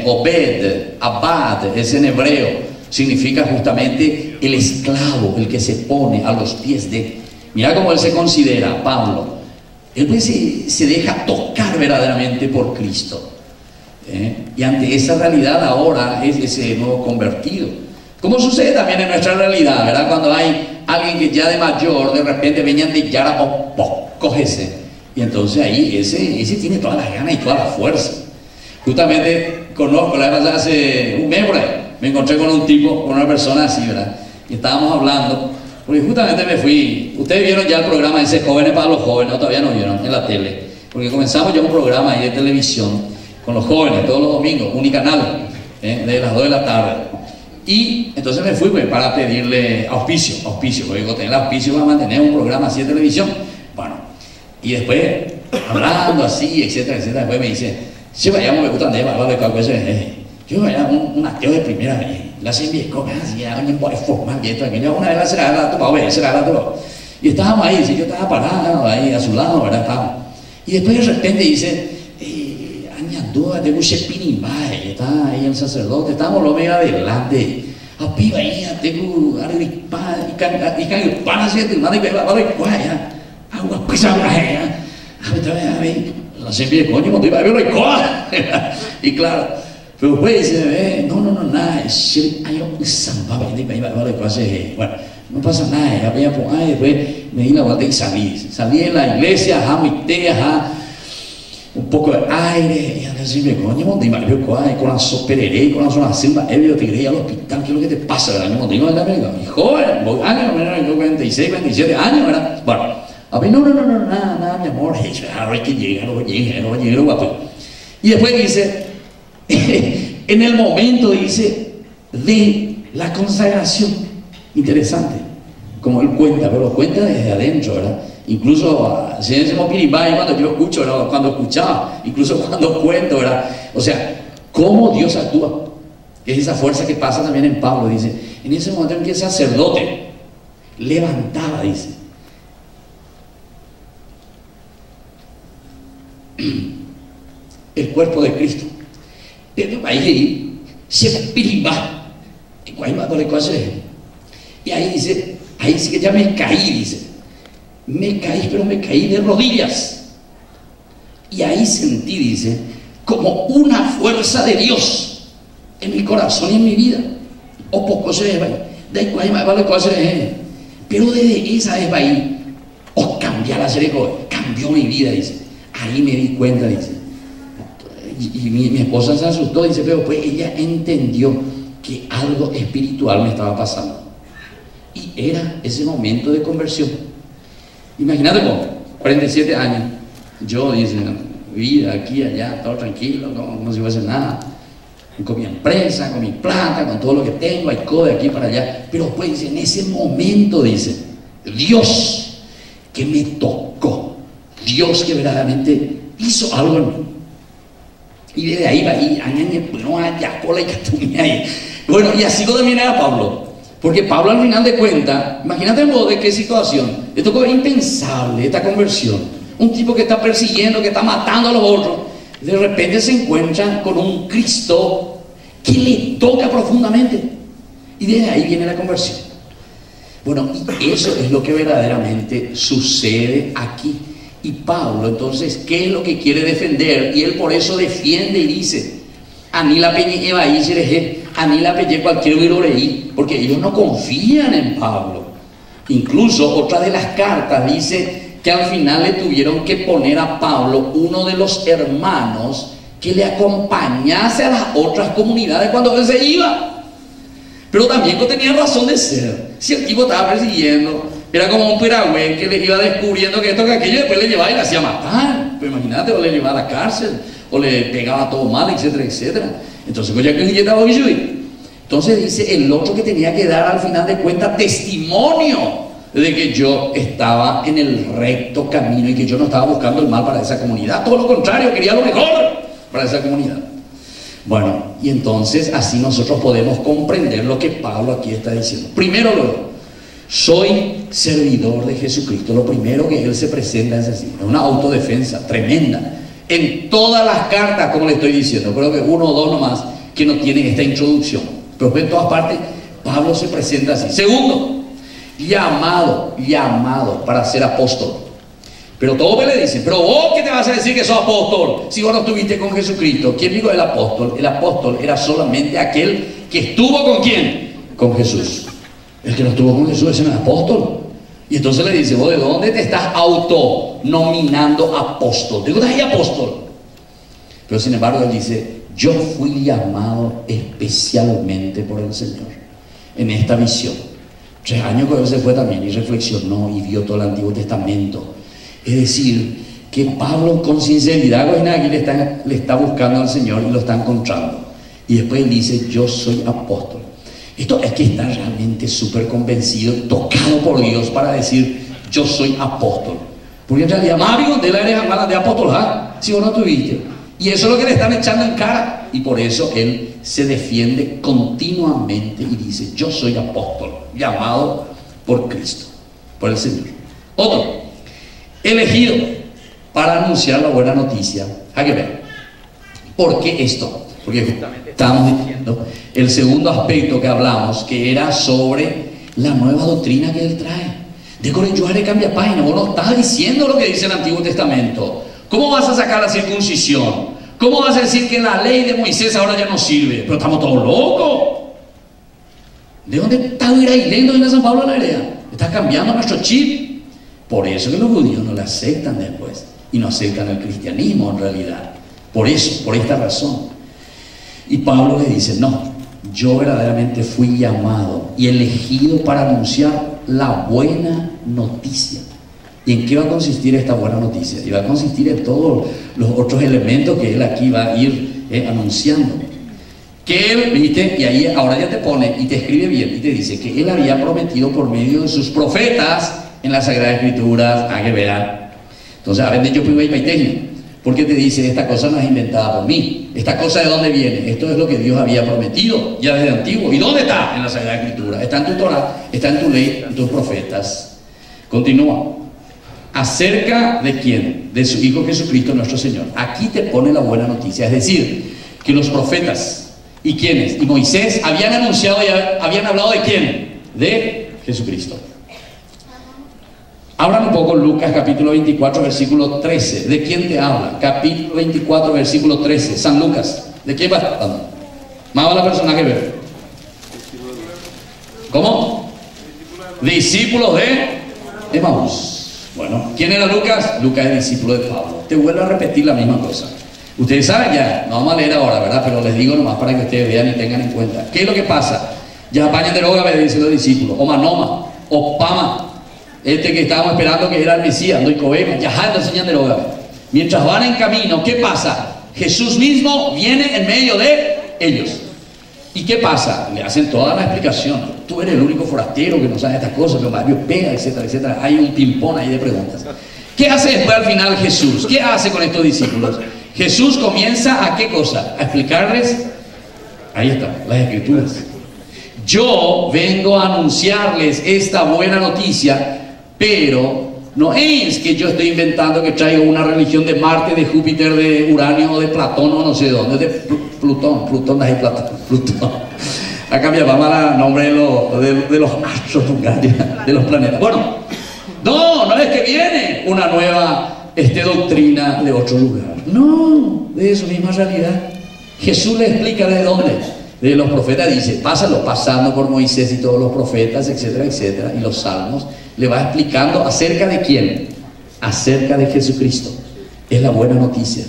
Obed, abad, es en hebreo. Significa justamente el esclavo, el que se pone a los pies de. Mira cómo él se considera, Pablo. Él pues se deja tocar verdaderamente por Cristo. Y ante esa realidad ahora es ese nuevo convertido. Como sucede también en nuestra realidad, ¿verdad? Cuando hay alguien que ya de mayor, de repente venían de Yara, cógese. Y entonces ahí ese tiene todas las ganas y toda la fuerza. Justamente conozco, la vez pasada hace un mes por ahí, me encontré con un tipo, con una persona así, ¿verdad? Y estábamos hablando. Porque justamente me fui, ustedes vieron ya el programa ese Jóvenes para los Jóvenes, no, todavía no vieron, en la tele, porque comenzamos ya un programa ahí de televisión con los jóvenes todos los domingos, unicanal, de las 2 de la tarde. Y entonces me fui pues, para pedirle auspicio, porque digo, tener auspicio para mantener un programa así de televisión. Bueno, y después, hablando así, etcétera, después me dice, si vayamos, me gusta andar, yo vaya un ateo de primera vez. La sembiesco, ya alguien puede formar que esto, aquello, una vez la será topado, y estábamos ahí, yo estaba parado ahí a su lado, ¿verdad? Estábamos. Y después de repente dice, añandúa de Bushepinimbae, está ahí el sacerdote, estábamos lo medio adelante, a piba ahí, tengo aripá, y campana, así, y madre, ya, agua, pues, a ver, la sembiesco, coño, motiva, y claro. Pero después dice, no, nada, bueno, no pasa nada, después me di la vuelta y salí en la iglesia, un poco de aire, y así me coño, con la sopereré, con la zona selva, yo te iré al hospital, ¿qué es lo que te pasa? Y joven, años, 46, 47 años, ¿verdad? Bueno, a ver, no, nada, mi amor, hay que llegar, guapo. Y después dice, en el momento, dice, de la consagración, interesante, como él cuenta, pero lo cuenta desde adentro, ¿verdad? Incluso, si decimos Piribay, cuando yo escucho, ¿verdad? Cuando escuchaba, incluso cuando cuento, ¿verdad? O sea, cómo Dios actúa, es esa fuerza que pasa también en Pablo, dice, en ese momento en que el sacerdote levantaba, dice, el cuerpo de Cristo. Ahí se pirimba, y ahí dice que ya me caí, dice, pero me caí de rodillas, y ahí sentí, dice, como una fuerza de Dios en mi corazón y en mi vida, o poco se ve, pero desde esa vez ahí, o cambiar la serie, cambió mi vida, dice, ahí me di cuenta, dice. Y mi esposa se asustó, dice, pero pues ella entendió que algo espiritual me estaba pasando. Y era ese momento de conversión. Imagínate, como 47 años, Yo, dice, vida aquí, allá, todo tranquilo, no se va a hacer nada. Con mi empresa, con mi plata, con todo lo que tengo, hay cosas de aquí para allá. Pero pues dice, en ese momento, dice, Dios que me tocó, Dios que verdaderamente hizo algo en mí. Y desde ahí va ahí, bueno, y así también era Pablo. Porque Pablo al final de cuentas, imagínate vos de qué situación, esto fue impensable, esta conversión. Un tipo que está persiguiendo, que está matando a los otros, de repente se encuentra con un Cristo que le toca profundamente. Y desde ahí viene la conversión. Bueno, y eso es lo que verdaderamente sucede aquí. Y Pablo, entonces, ¿qué es lo que quiere defender? Y él por eso defiende y dice, Anila Peñe Evaí Jereje, Anila Peñe cualquier viroreí, porque ellos no confían en Pablo. Incluso otra de las cartas dice que al final le tuvieron que poner a Pablo uno de los hermanos que le acompañase a las otras comunidades cuando él se iba. Pero también tenía razón de ser. Si el tipo estaba persiguiendo, era como un piragüey que le iba descubriendo que esto que aquello, después le llevaba y le hacía matar. Pero imagínate, o le llevaba a la cárcel, o le pegaba todo mal, etcétera, etcétera. Entonces, pues ya que estaba hoy. Entonces dice el otro que tenía que dar al final de cuentas testimonio de que yo estaba en el recto camino y que yo no estaba buscando el mal para esa comunidad. Todo lo contrario, quería lo mejor para esa comunidad. Bueno, y entonces así nosotros podemos comprender lo que Pablo aquí está diciendo. Primero, soy servidor de Jesucristo. Lo primero que él se presenta es así, es una autodefensa tremenda. En todas las cartas, como le estoy diciendo, creo que uno o dos nomás que no tienen esta introducción, pero en todas partes Pablo se presenta así. Segundo, llamado para ser apóstol. Pero todos me le dicen, pero vos qué te vas a decir que sos apóstol si vos no estuviste con Jesucristo. ¿Quién dijo el apóstol? El apóstol era solamente aquel que estuvo con ¿quién? Con Jesús. El que no estuvo con Jesús es el apóstol. Y entonces le dice, vos de dónde te estás autonominando apóstol. Digo, ¿estás ahí apóstol? Pero sin embargo él dice, yo fui llamado especialmente por el Señor en esta visión. 3 años que él se fue también y reflexionó y vio todo el Antiguo Testamento. Es decir, que Pablo con sinceridad aquí le está buscando al Señor y lo está encontrando. Y después él dice, yo soy apóstol. Esto es que está realmente súper convencido, tocado por Dios para decir, yo soy apóstol. Porque en realidad, más de la eres de apóstol, ¿ah? Si vos no tuviste. Y eso es lo que le están echando en cara. Y por eso él se defiende continuamente y dice, yo soy apóstol, llamado por Cristo, por el Señor. Otro, elegido para anunciar la buena noticia. Hay que ver. ¿Por qué esto? Porque justamente estamos diciendo el segundo aspecto que hablamos, que era sobre la nueva doctrina que él trae. De Corintios cambia página. Vos no estás diciendo lo que dice el Antiguo Testamento. ¿Cómo vas a sacar la circuncisión? ¿Cómo vas a decir que la ley de Moisés ahora ya no sirve? Pero estamos todos locos. ¿De dónde está leyendo en San Pablo la idea? Está cambiando nuestro chip. Por eso que los judíos no le aceptan después y no aceptan el cristianismo en realidad. Por eso, por esta razón. Y Pablo le dice, no, yo verdaderamente fui llamado y elegido para anunciar la buena noticia. ¿Y en qué va a consistir esta buena noticia? Y va a consistir en todos los otros elementos que él aquí va a ir anunciando. Que él, viste, y ahí ahora ya te pone y te escribe bien y te dice que él había prometido por medio de sus profetas en las Sagradas Escrituras, a que vean. Entonces, a ver, yo fui a porque te dice, esta cosa no es inventada por mí. ¿Esta cosa de dónde viene? Esto es lo que Dios había prometido ya desde antiguo. ¿Y dónde está? En la Sagrada Escritura. Está en tu Torah, está en tu ley, en tus profetas. Continúa. ¿Acerca de quién? De su Hijo Jesucristo nuestro Señor. Aquí te pone la buena noticia. Es decir, que los profetas, ¿y quiénes? Y Moisés habían anunciado y habían hablado de quién? De Jesucristo. Hablan un poco Lucas capítulo 24 versículo 13. ¿De quién te habla? Capítulo 24 versículo 13. San Lucas. ¿De quién va hablando? Más va la persona que ve. ¿Cómo? Discípulos de Emaús. Bueno, ¿quién era Lucas? Lucas es discípulo de Pablo. Te vuelvo a repetir la misma cosa. Ustedes saben ya, no vamos a leer ahora, ¿verdad? Pero les digo nomás para que ustedes vean y tengan en cuenta. ¿Qué es lo que pasa? Ya apañan de droga, me dicen los discípulos. O Manoma, o Pama. Este que estábamos esperando que era el Mesías, no Icobema, ya anda enseñando droga. Mientras van en camino, ¿qué pasa? Jesús mismo viene en medio de ellos. ¿Y qué pasa? Le hacen toda la explicación. Tú eres el único forastero que no sabe estas cosas, que Mario pega, etcétera, etcétera. Hay un ping-pong ahí de preguntas. ¿Qué hace después al final Jesús? ¿Qué hace con estos discípulos? Jesús comienza a ¿qué cosa? A explicarles, ahí está, las escrituras. Yo vengo a anunciarles esta buena noticia, pero no es que yo estoy inventando que traigo una religión de Marte, de Júpiter, de Uranio o de Platón o no sé de dónde, de Plutón, ahí Plutón. Acá me llamaba el nombre de los astros, de los planetas. Bueno, no es que viene una nueva doctrina de otro lugar. No, de su misma realidad. Jesús le explica de dónde. De los profetas dice, pasando por Moisés y todos los profetas, etcétera, etcétera, y los salmos, le va explicando acerca de quién, acerca de Jesucristo. Es la buena noticia.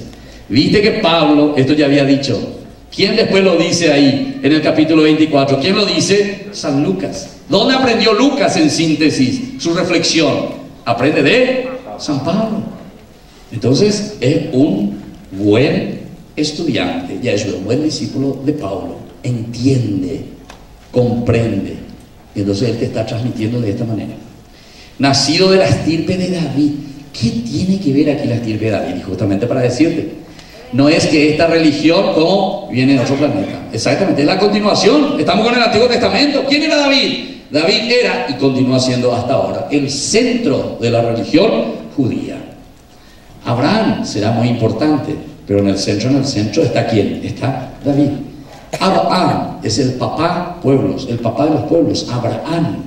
Viste que Pablo, esto ya había dicho, ¿quién después lo dice ahí en el capítulo 24? ¿Quién lo dice? San Lucas. ¿Dónde aprendió Lucas en síntesis su reflexión? Aprende de San Pablo. Entonces es un buen estudiante, ya es un buen discípulo de Pablo. Entiende, comprende. Entonces él te está transmitiendo de esta manera. Nacido de la estirpe de David. ¿Qué tiene que ver aquí la estirpe de David? Y justamente para decirte, no es que esta religión como viene de otro planeta. Exactamente, es la continuación. Estamos con el Antiguo Testamento. ¿Quién era David? David era, y continúa siendo hasta ahora, el centro de la religión judía. Abraham será muy importante, pero en el centro está ¿quién? Está David. Abraham es el papá pueblos, el papá de los pueblos, Abraham.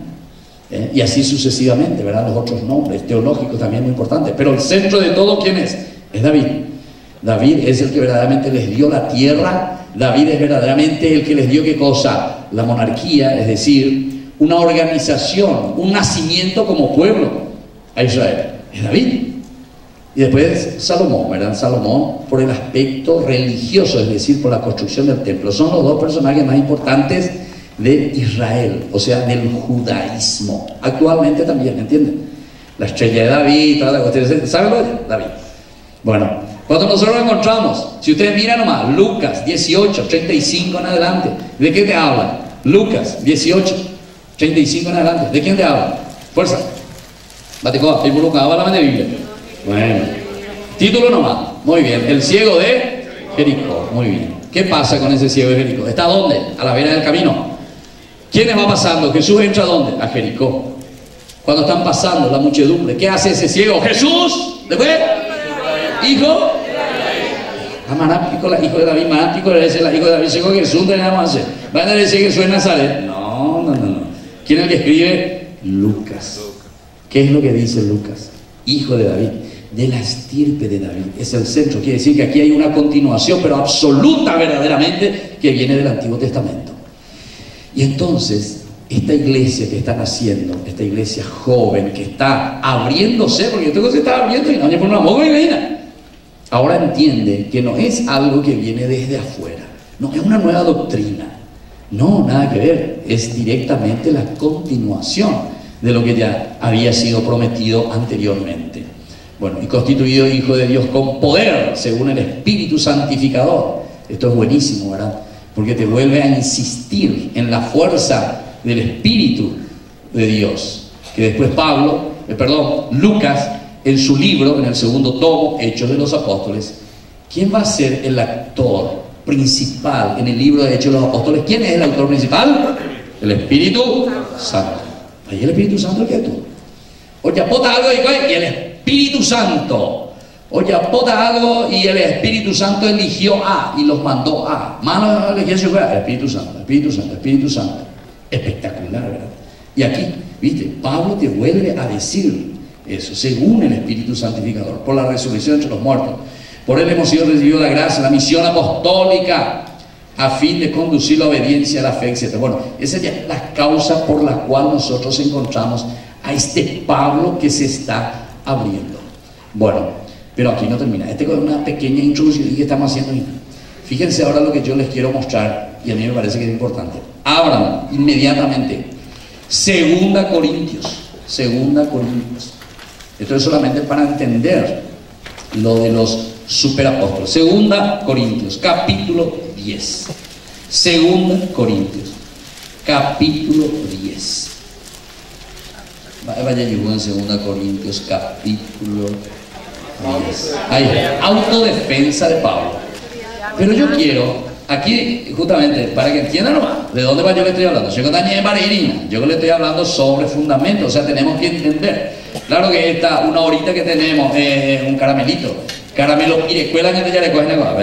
Y así sucesivamente, ¿verdad? Los otros nombres teológicos también muy importantes. Pero el centro de todo, ¿quién es? Es David. David es el que verdaderamente les dio la tierra. David es verdaderamente el que les dio ¿qué cosa? La monarquía, es decir, una organización, un nacimiento como pueblo a Israel. Es David. Y después Salomón, ¿verdad? Salomón por el aspecto religioso, es decir, por la construcción del templo. Son los dos personajes más importantes de Israel, o sea, del judaísmo. Actualmente también, ¿entienden? La estrella de David, toda la cuestión. ¿Saben lo de David? Bueno, cuando nosotros lo encontramos, si ustedes miran nomás, Lucas 18, 35 en adelante, ¿de qué te habla? Lucas 18, 35 en adelante, ¿de quién te habla? Fuerza. Batecoa, el involucrado la de Biblia. Bueno, título nomás, muy bien, el ciego de Jericó, muy bien. ¿Qué pasa con ese ciego de Jericó? ¿Está dónde? A la vera del camino. ¿Quiénes va pasando? Jesús entra ¿a dónde? A Jericó. Cuando están pasando la muchedumbre, ¿qué hace ese ciego? Jesús, después, hijo, hijo de David, hijo de David, hijo de Jesús, tenemos que hacer. ¿Van a decir que Jesús es Nazaret? No. ¿Quién es el que escribe? Lucas. ¿Qué es lo que dice Lucas? Hijo de David, de la estirpe de David, es el centro. Quiere decir que aquí hay una continuación, pero absoluta verdaderamente, que viene del Antiguo Testamento. Y entonces, esta iglesia que están haciendo, esta iglesia joven que está abriéndose, porque esto se está abriendo y no por una moda y veina, ahora entiende que no es algo que viene desde afuera, no es una nueva doctrina, no, nada que ver, es directamente la continuación de lo que ya había sido prometido anteriormente. Bueno, y constituido hijo de Dios con poder, según el Espíritu Santificador. Esto es buenísimo, ¿verdad? Porque te vuelve a insistir en la fuerza del Espíritu de Dios. Que después Lucas, en su libro, en el segundo tomo, Hechos de los Apóstoles, ¿quién va a ser el actor principal en el libro de Hechos de los Apóstoles? ¿Quién es el actor principal? El Espíritu Santo. Ahí el Espíritu Santo es que tú. Oye, apota algo y el Espíritu Santo. Oye, apota algo y el Espíritu Santo eligió a y los mandó a. Mano eligió el Espíritu Santo, Espíritu Santo, Espíritu Santo. Espectacular, ¿verdad? Y aquí, viste, Pablo te vuelve a decir eso, según el Espíritu Santificador, por la resurrección entre los muertos. Por él hemos sido recibidos la gracia, la misión apostólica, a fin de conducir la obediencia a la fe, etc. Bueno, esa es la causa por la cual nosotros encontramos a este Pablo que se está abriendo. Bueno, pero aquí no termina. Esta es una pequeña introducción que estamos haciendo. Fíjense ahora lo que yo les quiero mostrar, y a mí me parece que es importante. Abran inmediatamente Segunda Corintios. Esto es solamente para entender lo de los superapóstoles. Segunda Corintios, capítulo 10. Segunda Corintios, capítulo 10. Vaya, llegó en Segunda Corintios, capítulo 10. Ahí, autodefensa de Pablo. Pero yo quiero, aquí justamente, para que entiendan nomás, ¿de dónde va yo le estoy hablando? Yo le estoy hablando sobre fundamentos, o sea, tenemos que entender. Claro que esta, una horita que tenemos, un caramelito. Caramelo, mire, escuela que ya le cogen agua,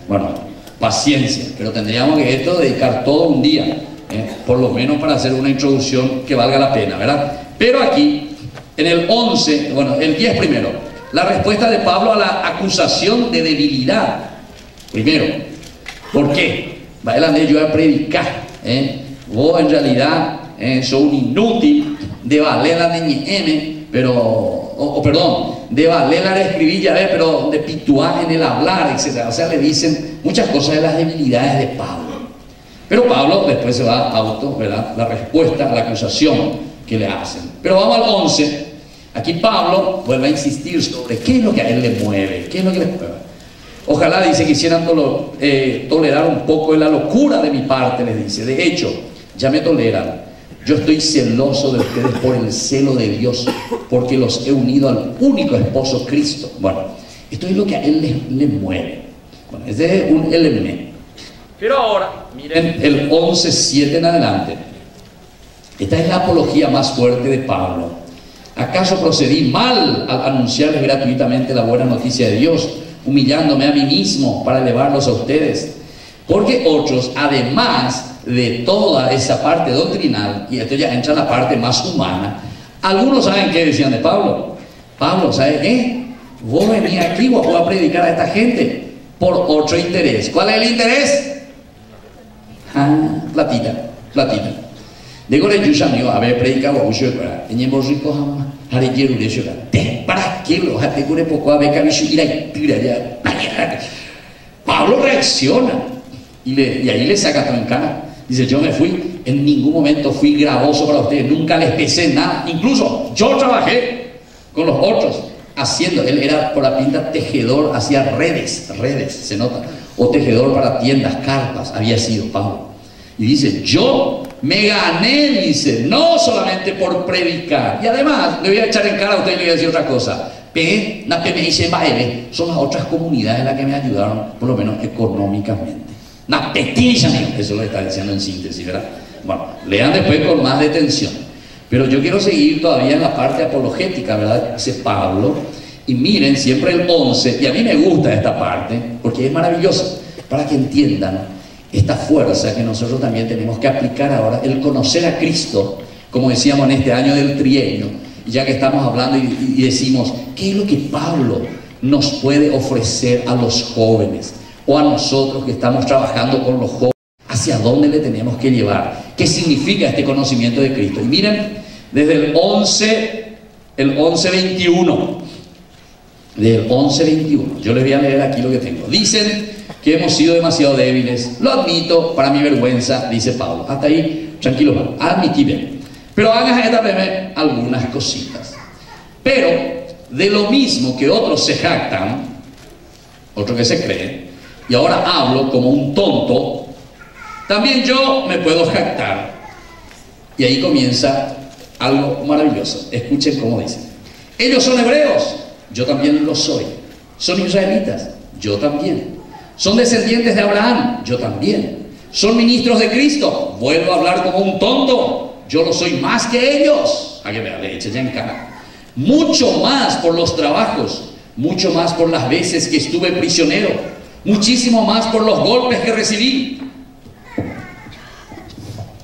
bueno, paciencia, pero tendríamos que esto dedicar todo un día, por lo menos para hacer una introducción que valga la pena, ¿verdad? Pero aquí, en el 11, bueno, el 10 primero, la respuesta de Pablo a la acusación de debilidad. Primero, ¿por qué? Va adelante, yo voy a predicar, vos en realidad sos un inútil, de valer la de pero, perdón, de valer la de escribir, ya ves, pero de pituar en el hablar, etc. O sea, le dicen muchas cosas de las debilidades de Pablo. Pero Pablo después se va a ¿verdad? La respuesta a la acusación que le hacen. Pero vamos al 11. Aquí Pablo vuelve a insistir sobre qué es lo que a él le mueve, qué es lo que le mueve. Ojalá, dice, quisieran tolerar un poco de la locura de mi parte, les dice. De hecho, ya me toleran. Yo estoy celoso de ustedes por el celo de Dios, porque los he unido al único esposo, Cristo. Bueno, esto es lo que a él le mueve. Bueno, ese es un elemento. Pero ahora, miren el 11:7 en adelante. Esta es la apología más fuerte de Pablo. ¿Acaso procedí mal al anunciarles gratuitamente la buena noticia de Dios, humillándome a mí mismo para elevarlos a ustedes? Porque otros, además de toda esa parte doctrinal, y esto ya entra en la parte más humana, algunos saben qué decían de Pablo. Pablo, ¿sabes qué? Vos venís aquí, vos vas a predicar a esta gente por otro interés. ¿Cuál es el interés? Platita. Digo, yo ya me iba a ver predicar vos, yo para en rico jamás, haré quiero de eso, para qué lo hace con poco a ver que ir a tira ya. Pablo reacciona y ahí le saca todo en cara. Dice, yo me fui, en ningún momento fui gravoso para ustedes, nunca les pesé nada. Incluso yo trabajé con los otros haciendo, él era por la pinta tejedor, hacía redes, se nota, o tejedor para tiendas, carpas, había sido Pablo. Y dice, yo me gané, dice, no solamente por predicar. Y además, le voy a echar en cara a usted y le voy a decir otra cosa. Son las otras comunidades las que me ayudaron, por lo menos económicamente. Eso lo está diciendo en síntesis, ¿verdad? Bueno, lean después con más detención. Pero yo quiero seguir todavía en la parte apologética, ¿verdad? Dice Pablo. Y miren, siempre el 11, y a mí me gusta esta parte, porque es maravillosa, para que entiendan esta fuerza que nosotros también tenemos que aplicar ahora, el conocer a Cristo, como decíamos en este año del trienio, ya que estamos hablando y decimos, ¿qué es lo que Pablo nos puede ofrecer a los jóvenes? O a nosotros que estamos trabajando con los jóvenes, ¿hacia dónde le tenemos que llevar? ¿Qué significa este conocimiento de Cristo? Y miren, desde el 11:21, del 11:21, yo les voy a leer aquí lo que tengo. Dicen que hemos sido demasiado débiles, lo admito, para mi vergüenza, dice Pablo. Hasta ahí, tranquilo, admití bien. Pero hagan algunas cositas. Pero, de lo mismo que otros se jactan, otros que se creen, y ahora hablo como un tonto, también yo me puedo jactar. Y ahí comienza algo maravilloso. Escuchen cómo dice. Ellos son hebreos, yo también lo soy. Son israelitas, yo también. Son descendientes de Abraham, yo también. Son ministros de Cristo, vuelvo a hablar como un tonto, yo lo soy más que ellos. A que le eche ya en cara. Mucho más por los trabajos, mucho más por las veces que estuve prisionero, muchísimo más por los golpes que recibí.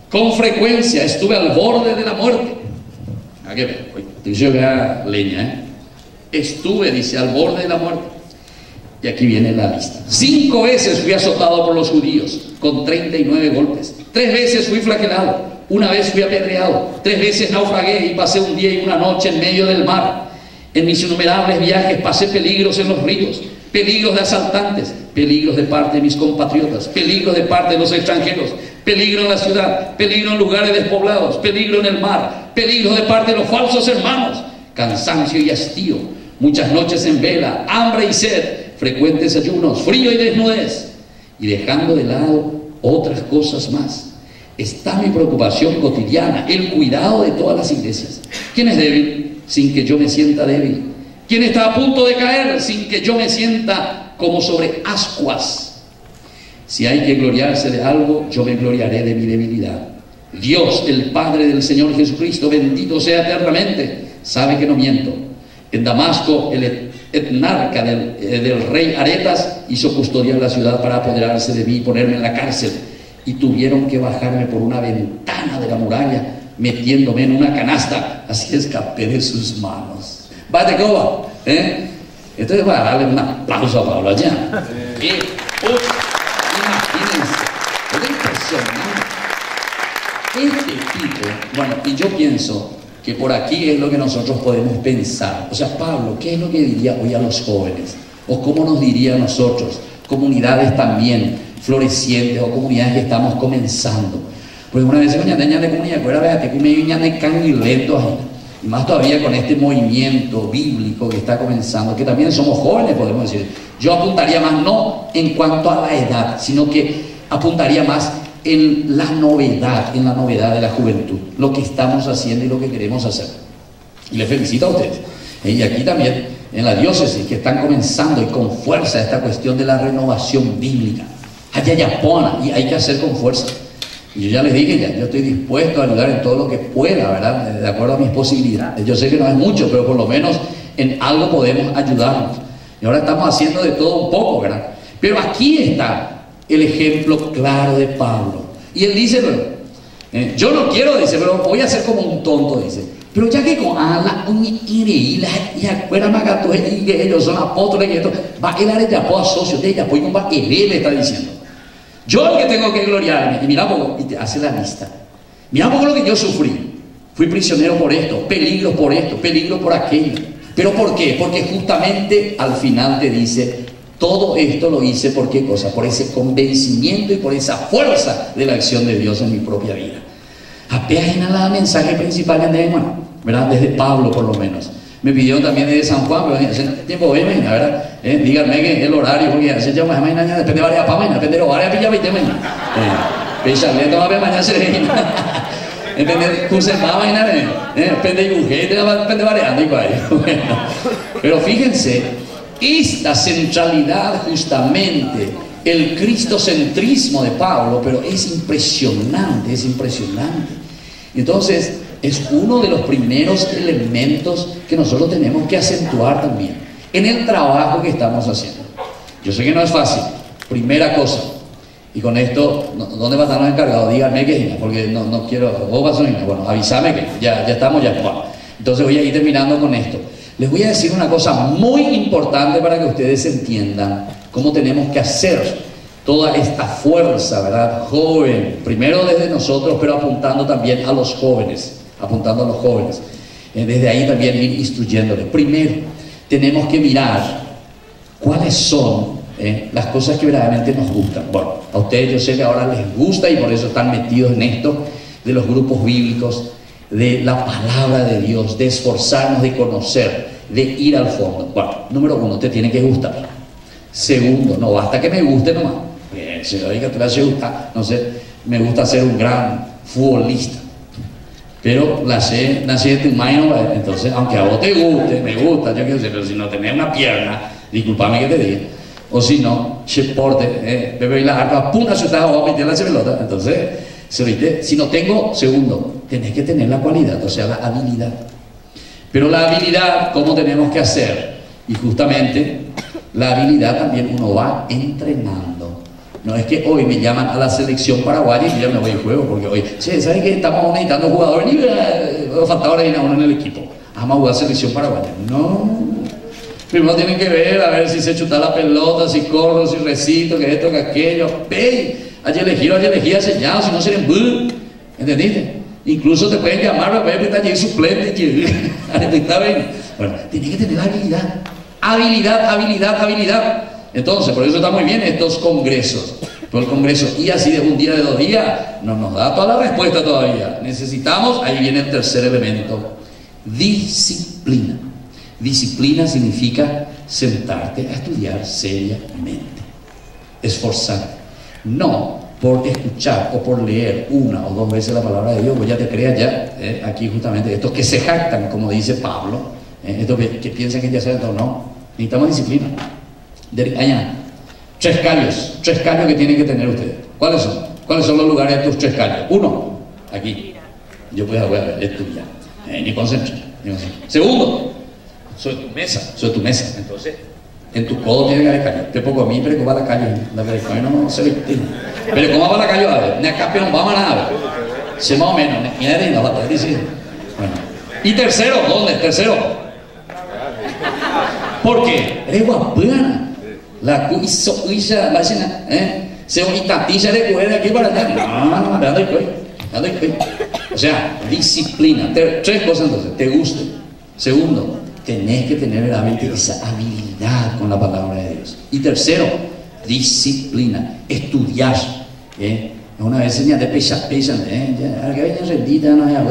Con frecuencia estuve al borde de la muerte. Estuve, dice, al borde de la muerte. Y aquí viene la lista. 5 veces fui azotado por los judíos, con 39 golpes. 3 veces fui flagelado. 1 vez fui apedreado. 3 veces naufragué y pasé un día y una noche en medio del mar. En mis innumerables viajes pasé peligros en los ríos, peligros de asaltantes, peligros de parte de mis compatriotas, peligros de parte de los extranjeros, peligro en la ciudad, peligro en lugares despoblados, peligro en el mar, peligro de parte de los falsos hermanos, cansancio y hastío, muchas noches en vela, hambre y sed, frecuentes ayunos, frío y desnudez, y dejando de lado otras cosas más. Está mi preocupación cotidiana, el cuidado de todas las iglesias. ¿Quién es débil sin que yo me sienta débil? ¿Quién está a punto de caer sin que yo me sienta como sobre ascuas? Si hay que gloriarse de algo, yo me gloriaré de mi debilidad. Dios, el Padre del Señor Jesucristo, bendito sea eternamente, sabe que no miento. En Damasco, el etnarca del rey Aretas hizo custodiar la ciudad para apoderarse de mí y ponerme en la cárcel. Y tuvieron que bajarme por una ventana de la muralla, metiéndome en una canasta. Así escapé de sus manos. ¡Vaya coba! Entonces voy a darle un aplauso a Pablo allá. Imagínense, es impresionante. Este tipo, bueno, y yo pienso que por aquí es lo que nosotros podemos pensar. O sea, Pablo, ¿qué es lo que diría hoy a los jóvenes? ¿O cómo nos diría a nosotros? Comunidades también florecientes o comunidades que estamos comenzando. Porque una vez de comunidad, fuera de que me viñan de canguiletos, y más todavía con este movimiento bíblico que está comenzando, que también somos jóvenes, podemos decir. Yo apuntaría más no en cuanto a la edad, sino que apuntaría más en la novedad de la juventud, lo que estamos haciendo y lo que queremos hacer. Y les felicito a ustedes. Y aquí también, en la diócesis, que están comenzando y con fuerza esta cuestión de la renovación bíblica. Allá yapona, y hay que hacer con fuerza. Y yo ya les dije, yo estoy dispuesto a ayudar en todo lo que pueda, ¿verdad? De acuerdo a mis posibilidades. Yo sé que no es mucho, pero por lo menos en algo podemos ayudarnos. Y ahora estamos haciendo de todo un poco, ¿verdad? Pero aquí está el ejemplo claro de Pablo. Y él dice, pero, yo no quiero, dice, pero voy a ser como un tonto, dice. Pero ya que con ala, y afuera magato, y ellos son apóstoles, y esto, va a dar ya por socio de ella, pues no va a él le está diciendo. Yo el que tengo que gloriarme, y mira poco, y te hace la lista. Mira poco lo que yo sufrí. Fui prisionero por esto, peligro por aquello. ¿Pero por qué? Porque justamente al final te dice, todo esto lo hice por qué cosa, por ese convencimiento y por esa fuerza de la acción de Dios en mi propia vida. Apenas en el mensaje principal de hermano, ¿verdad? Desde Pablo por lo menos. Me pidieron también desde San Juan, pero hace tiempo de mañana, ¿verdad? Díganme que el horario, porque hace ya más mañana, depende de varias para mañana, depende de varias pilla 20 mañana. Pecharle toma mañana se le depende curse más mañana, depende de mujer, depende variando y cuál. Pero fíjense, esta centralidad justamente, el cristocentrismo de Pablo, pero es impresionante, es impresionante. Entonces, es uno de los primeros elementos que nosotros tenemos que acentuar también en el trabajo que estamos haciendo. Yo sé que no es fácil. Primera cosa, y con esto, ¿dónde va a estar los encargados? Díganme que porque no quiero, vos vas a venir, bueno, avísame que ya estamos, ya. Bueno, entonces voy a ir terminando con esto. Les voy a decir una cosa muy importante para que ustedes entiendan cómo tenemos que hacer toda esta fuerza, ¿verdad? Joven, primero desde nosotros, pero apuntando también a los jóvenes, desde ahí también ir instruyéndoles. Primero, tenemos que mirar cuáles son las cosas que verdaderamente nos gustan. Bueno, a ustedes yo sé que ahora les gusta y por eso están metidos en esto de los grupos bíblicos, de la palabra de Dios, de esforzarnos, de conocer, de ir al fondo. Bueno, número uno, te tiene que gustar. Segundo, no basta que me guste nomás. Si oiga, te hace gustar, no sé, me gusta ser un gran futbolista, pero nací de tu mano, entonces, aunque a vos te guste, me gusta, yo quiero decir, pero si no tenés una pierna, discúlpame que te diga, o si no, se porte, bebé y la arpa, pum, asustada, o meter la pelota. Entonces, si no tengo, segundo, tenés que tener la cualidad, o sea, la habilidad. Pero la habilidad, ¿cómo tenemos que hacer? Y justamente, la habilidad también uno va entrenando. No es que hoy me llaman a la selección paraguaya y yo ya me voy al juego, porque hoy, ¿sabes qué? Estamos necesitando jugadores, ni falta ahora uno en el equipo. Vamos a jugar selección paraguaya. No. Primero tienen que ver, a ver si se chuta la pelota, si corro, si recito, que esto, que aquello. ¡Ey! Ayer elegí sellado, si no serían bull. ¿Entendiste? Incluso te pueden llamar a ver que está allí suplente. ¿Está bien? Bueno, tiene que tener habilidad. Entonces, por eso está muy bien estos congresos. Todo el congreso, y así de un día, de 2 días, no nos da toda la respuesta todavía. Necesitamos, ahí viene el tercer elemento, disciplina. Disciplina significa sentarte a estudiar seriamente, esforzarte. No por escuchar o por leer una o dos veces la palabra de Dios, pues ya te creas ya, aquí justamente, estos que se jactan, como dice Pablo, estos que piensan que ya saben todo, no, necesitamos disciplina. Allá, tres callos que tienen que tener ustedes. ¿Cuáles son? ¿Cuáles son los lugares de tus tres callos? Uno, aquí. Yo voy a ver, estudiar. Ni concentra. Segundo, soy tu mesa. Entonces, en tu codo tiene que haber callo. Te pongo a mí, pero ¿cómo va la callo? No se ve. Pero ¿cómo va la callo? A ver, ni acá, pero no vamos a nada. Se más o menos, ni a no va a decir. Bueno. Y tercero, ¿dónde? Tercero. ¿Por qué? Eres guapana. La cuisa, se itatilla de coger de aquí para allá. No, dando y o sea, disciplina. Tres cosas entonces. Te guste. Segundo, tenés que tener realmente esa habilidad con la palabra de Dios. Y tercero, disciplina. Estudiar. Una vez ya te pesa, ya que venía rendida, no ya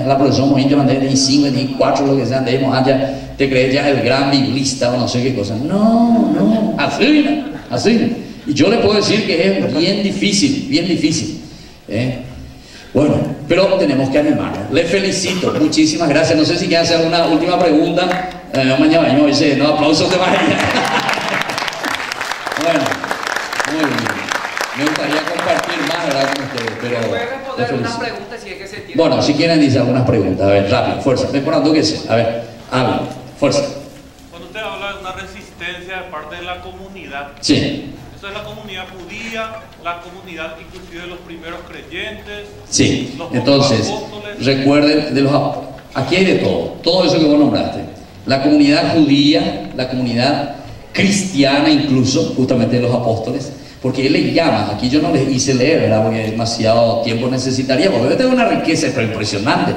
la profesora muy mandé de 5, de 4, lo que sea, de ya te crees ya el gran biblista o no sé qué cosa. No, así. Y yo le puedo decir que es bien difícil. Bueno, pero tenemos que animarnos. Les felicito, muchísimas gracias. No sé si quieren hacer alguna última pregunta. Mañana dice, no, aplausos de mañana. Bueno, muy bien. Me gustaría compartir más, ¿verdad? Con ustedes, pero ¿puede responder una pregunta si es que se tiene? Bueno, si quieren dice algunas preguntas. A ver, rápido, fuerza. Mejorando que sé. A ver, habla, fuerza. Cuando usted habla de una resistencia de parte de la comunidad, Sí. ¿eso es la comunidad judía, la comunidad inclusive de los primeros creyentes? Sí. Los Entonces, apóstoles? recuerden, aquí hay de todo eso que vos nombraste. La comunidad judía, la comunidad cristiana incluso, justamente de los apóstoles. Porque él les llama, aquí yo no les hice leer, ¿verdad? Porque demasiado tiempo necesitaría, porque debe tener una riqueza pero impresionante.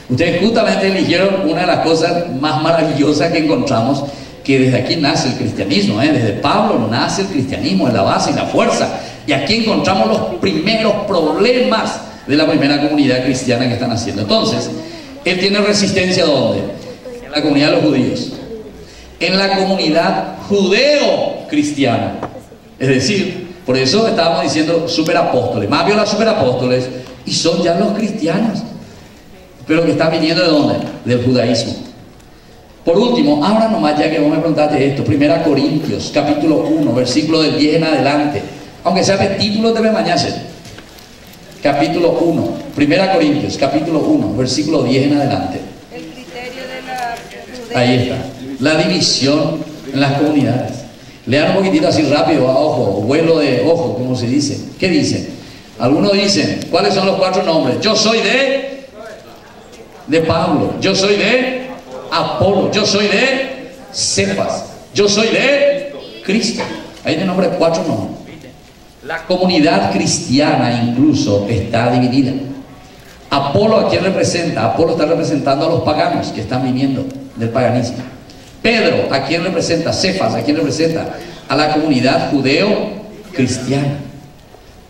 Ustedes justamente eligieron una de las cosas más maravillosas que encontramos, que desde aquí nace el cristianismo, desde Pablo nace el cristianismo, es la base y la fuerza. Y aquí encontramos los primeros problemas de la primera comunidad cristiana que están haciendo. Entonces, él tiene resistencia ¿dónde? En la comunidad de los judíos, en la comunidad judeo-cristiana, es decir, por eso estábamos diciendo superapóstoles, más bien las superapóstoles, y son ya los cristianos, pero que están viniendo ¿de dónde? Del judaísmo. Por último, ahora nomás ya que vos me preguntaste esto, 1 Corintios, capítulo 1, versículo del 10 en adelante, aunque sea de título te me mañase. Capítulo 1, 1 Corintios, capítulo 1, versículo 10 en adelante. El criterio de la prudencia. Ahí está, la división en las comunidades. Lean un poquitito así rápido, a ojo, vuelo de ojo, como se dice. ¿Qué dicen? Algunos dicen, ¿cuáles son los 4 nombres? Yo soy de Pablo, yo soy de Apolo, yo soy de Cefas, yo soy de Cristo. Ahí te nombre 4 nombres. La comunidad cristiana incluso está dividida. Apolo, ¿a quién representa? Apolo está representando a los paganos que están viniendo del paganismo. Pedro, ¿a quién representa? Cefas, ¿a quién representa? A la comunidad judeo-cristiana.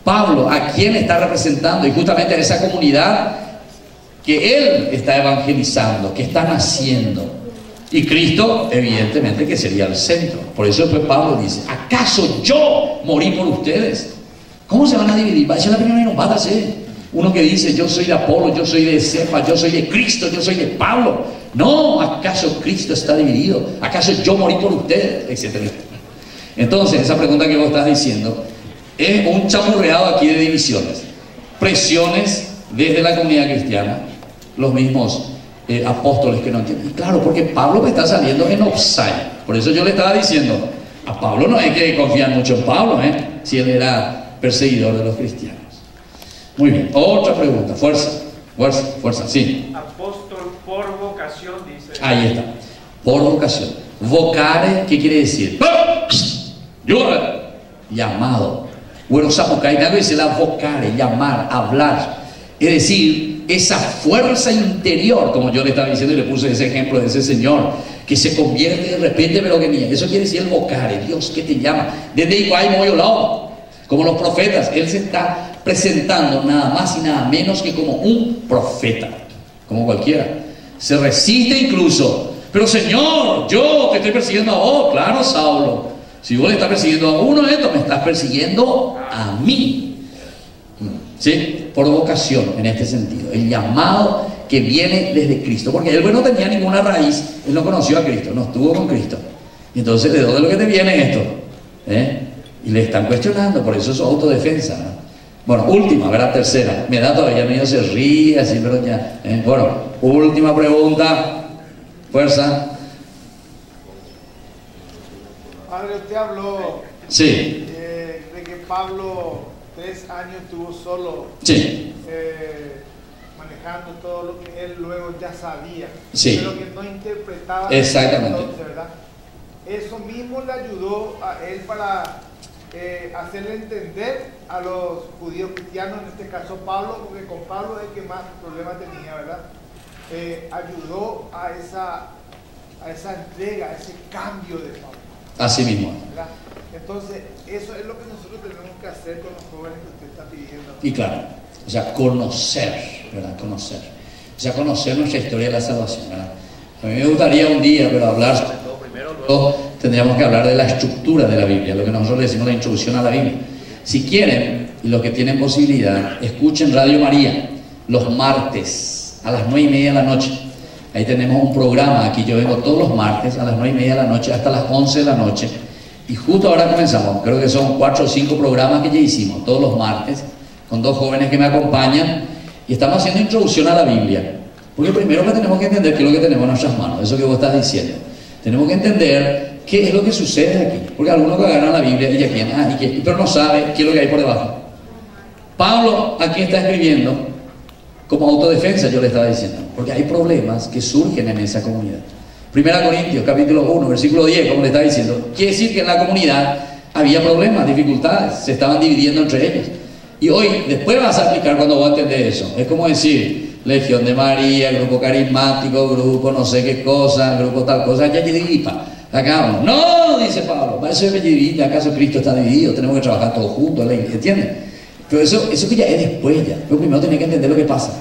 Pablo, ¿a quién está representando? Y justamente a esa comunidad que él está evangelizando, que está naciendo. Y Cristo, evidentemente, que sería el centro. Por eso después Pablo dice, ¿acaso yo morí por ustedes? ¿Cómo se van a dividir? Esa es la primera y no va a ser. Uno que dice, yo soy de Apolo, yo soy de Cefas, yo soy de Cristo, yo soy de Pablo. No, ¿acaso Cristo está dividido? ¿Acaso yo morí por ustedes? Etcétera. Entonces, esa pregunta que vos estás diciendo es un chamurreado aquí de divisiones. Presiones desde la comunidad cristiana, los mismos apóstoles que no entienden. Y claro, porque Pablo me está saliendo en offside. Por eso yo le estaba diciendo, a Pablo no hay que confiar mucho en Pablo, si él era perseguidor de los cristianos. Muy bien, otra pregunta, fuerza, sí. Apóstol por vocación, dice. Ahí está, por vocación. Vocare, ¿qué quiere decir? Llamado. Bueno, Sapucainago dice la vocare, llamar, hablar. Es decir, esa fuerza interior, como yo le estaba diciendo y le puse ese ejemplo de ese señor, que se convierte de repente, pero que ni eso quiere decir el vocare, Dios que te llama. Desde Iguay, Moyolao, como los profetas, él se está presentando nada más y nada menos que como un profeta, como cualquiera. Se resiste incluso, Pero Señor, yo te estoy persiguiendo a vos. Claro, Saulo, si vos le estás persiguiendo a uno de estos, me estás persiguiendo a mí. ¿Sí? Por vocación, en este sentido. El llamado que viene desde Cristo. Porque él no tenía ninguna raíz, él no conoció a Cristo, no estuvo con Cristo. Y entonces, ¿de dónde es lo que te viene esto? Y le están cuestionando, por eso es su autodefensa, ¿no? Bueno, última, ¿verdad? Tercera. Me da todavía medio se ríe así, pero ya. Bueno, última pregunta. Fuerza. Padre, usted habló Sí. de que Pablo 3 años estuvo solo, Sí. manejando todo lo que él luego ya sabía, Sí. pero que no interpretaba. Exactamente. Entonces, ¿verdad? Eso mismo le ayudó a él para hacerle entender a los judíos cristianos, en este caso Pablo, porque con Pablo es el que más problemas tenía, ¿verdad? Ayudó a esa entrega, a ese cambio de Pablo, Así mismo. ¿verdad? Entonces, eso es lo que nosotros tenemos que hacer con los jóvenes que usted está pidiendo. Y claro, o sea, conocer, ¿verdad? Conocer. O sea, conocer nuestra historia de la salvación, ¿verdad? A mí me gustaría un día, pero hablar sobre todo primero, luego tendríamos que hablar de la estructura de la Biblia, lo que nosotros le decimos la introducción a la Biblia. Si quieren, y los que tienen posibilidad, escuchen Radio María los martes a las 9:30 de la noche. Ahí tenemos un programa, aquí yo vengo todos los martes a las 9:30 de la noche hasta las 11 de la noche. Y justo ahora comenzamos, creo que son 4 o 5 programas que ya hicimos, todos los martes, con 2 jóvenes que me acompañan, y estamos haciendo introducción a la Biblia. Porque primero que tenemos que entender qué es lo que tenemos en nuestras manos, eso que vos estás diciendo. Tenemos que entender qué es lo que sucede aquí. Porque algunos que agarran la Biblia y ya quieren, pero no sabe qué es lo que hay por debajo. Pablo aquí está escribiendo como autodefensa, yo le estaba diciendo, porque hay problemas que surgen en esa comunidad. 1 Corintios capítulo 1, versículo 10, como le estaba diciendo, quiere decir que en la comunidad había problemas, dificultades, se estaban dividiendo entre ellos. Y hoy, después vas a aplicar cuando vos entendés eso. Es como decir, Legión de María, grupo carismático, grupo no sé qué cosa, grupo tal cosa, ya dividipa. Acá no, dice Pablo, para eso es dividir, ¿acaso Cristo está dividido? Tenemos que trabajar todos juntos, ¿entiendes? Pero eso que ya es después ya. Pero primero tenés que entender lo que pasa.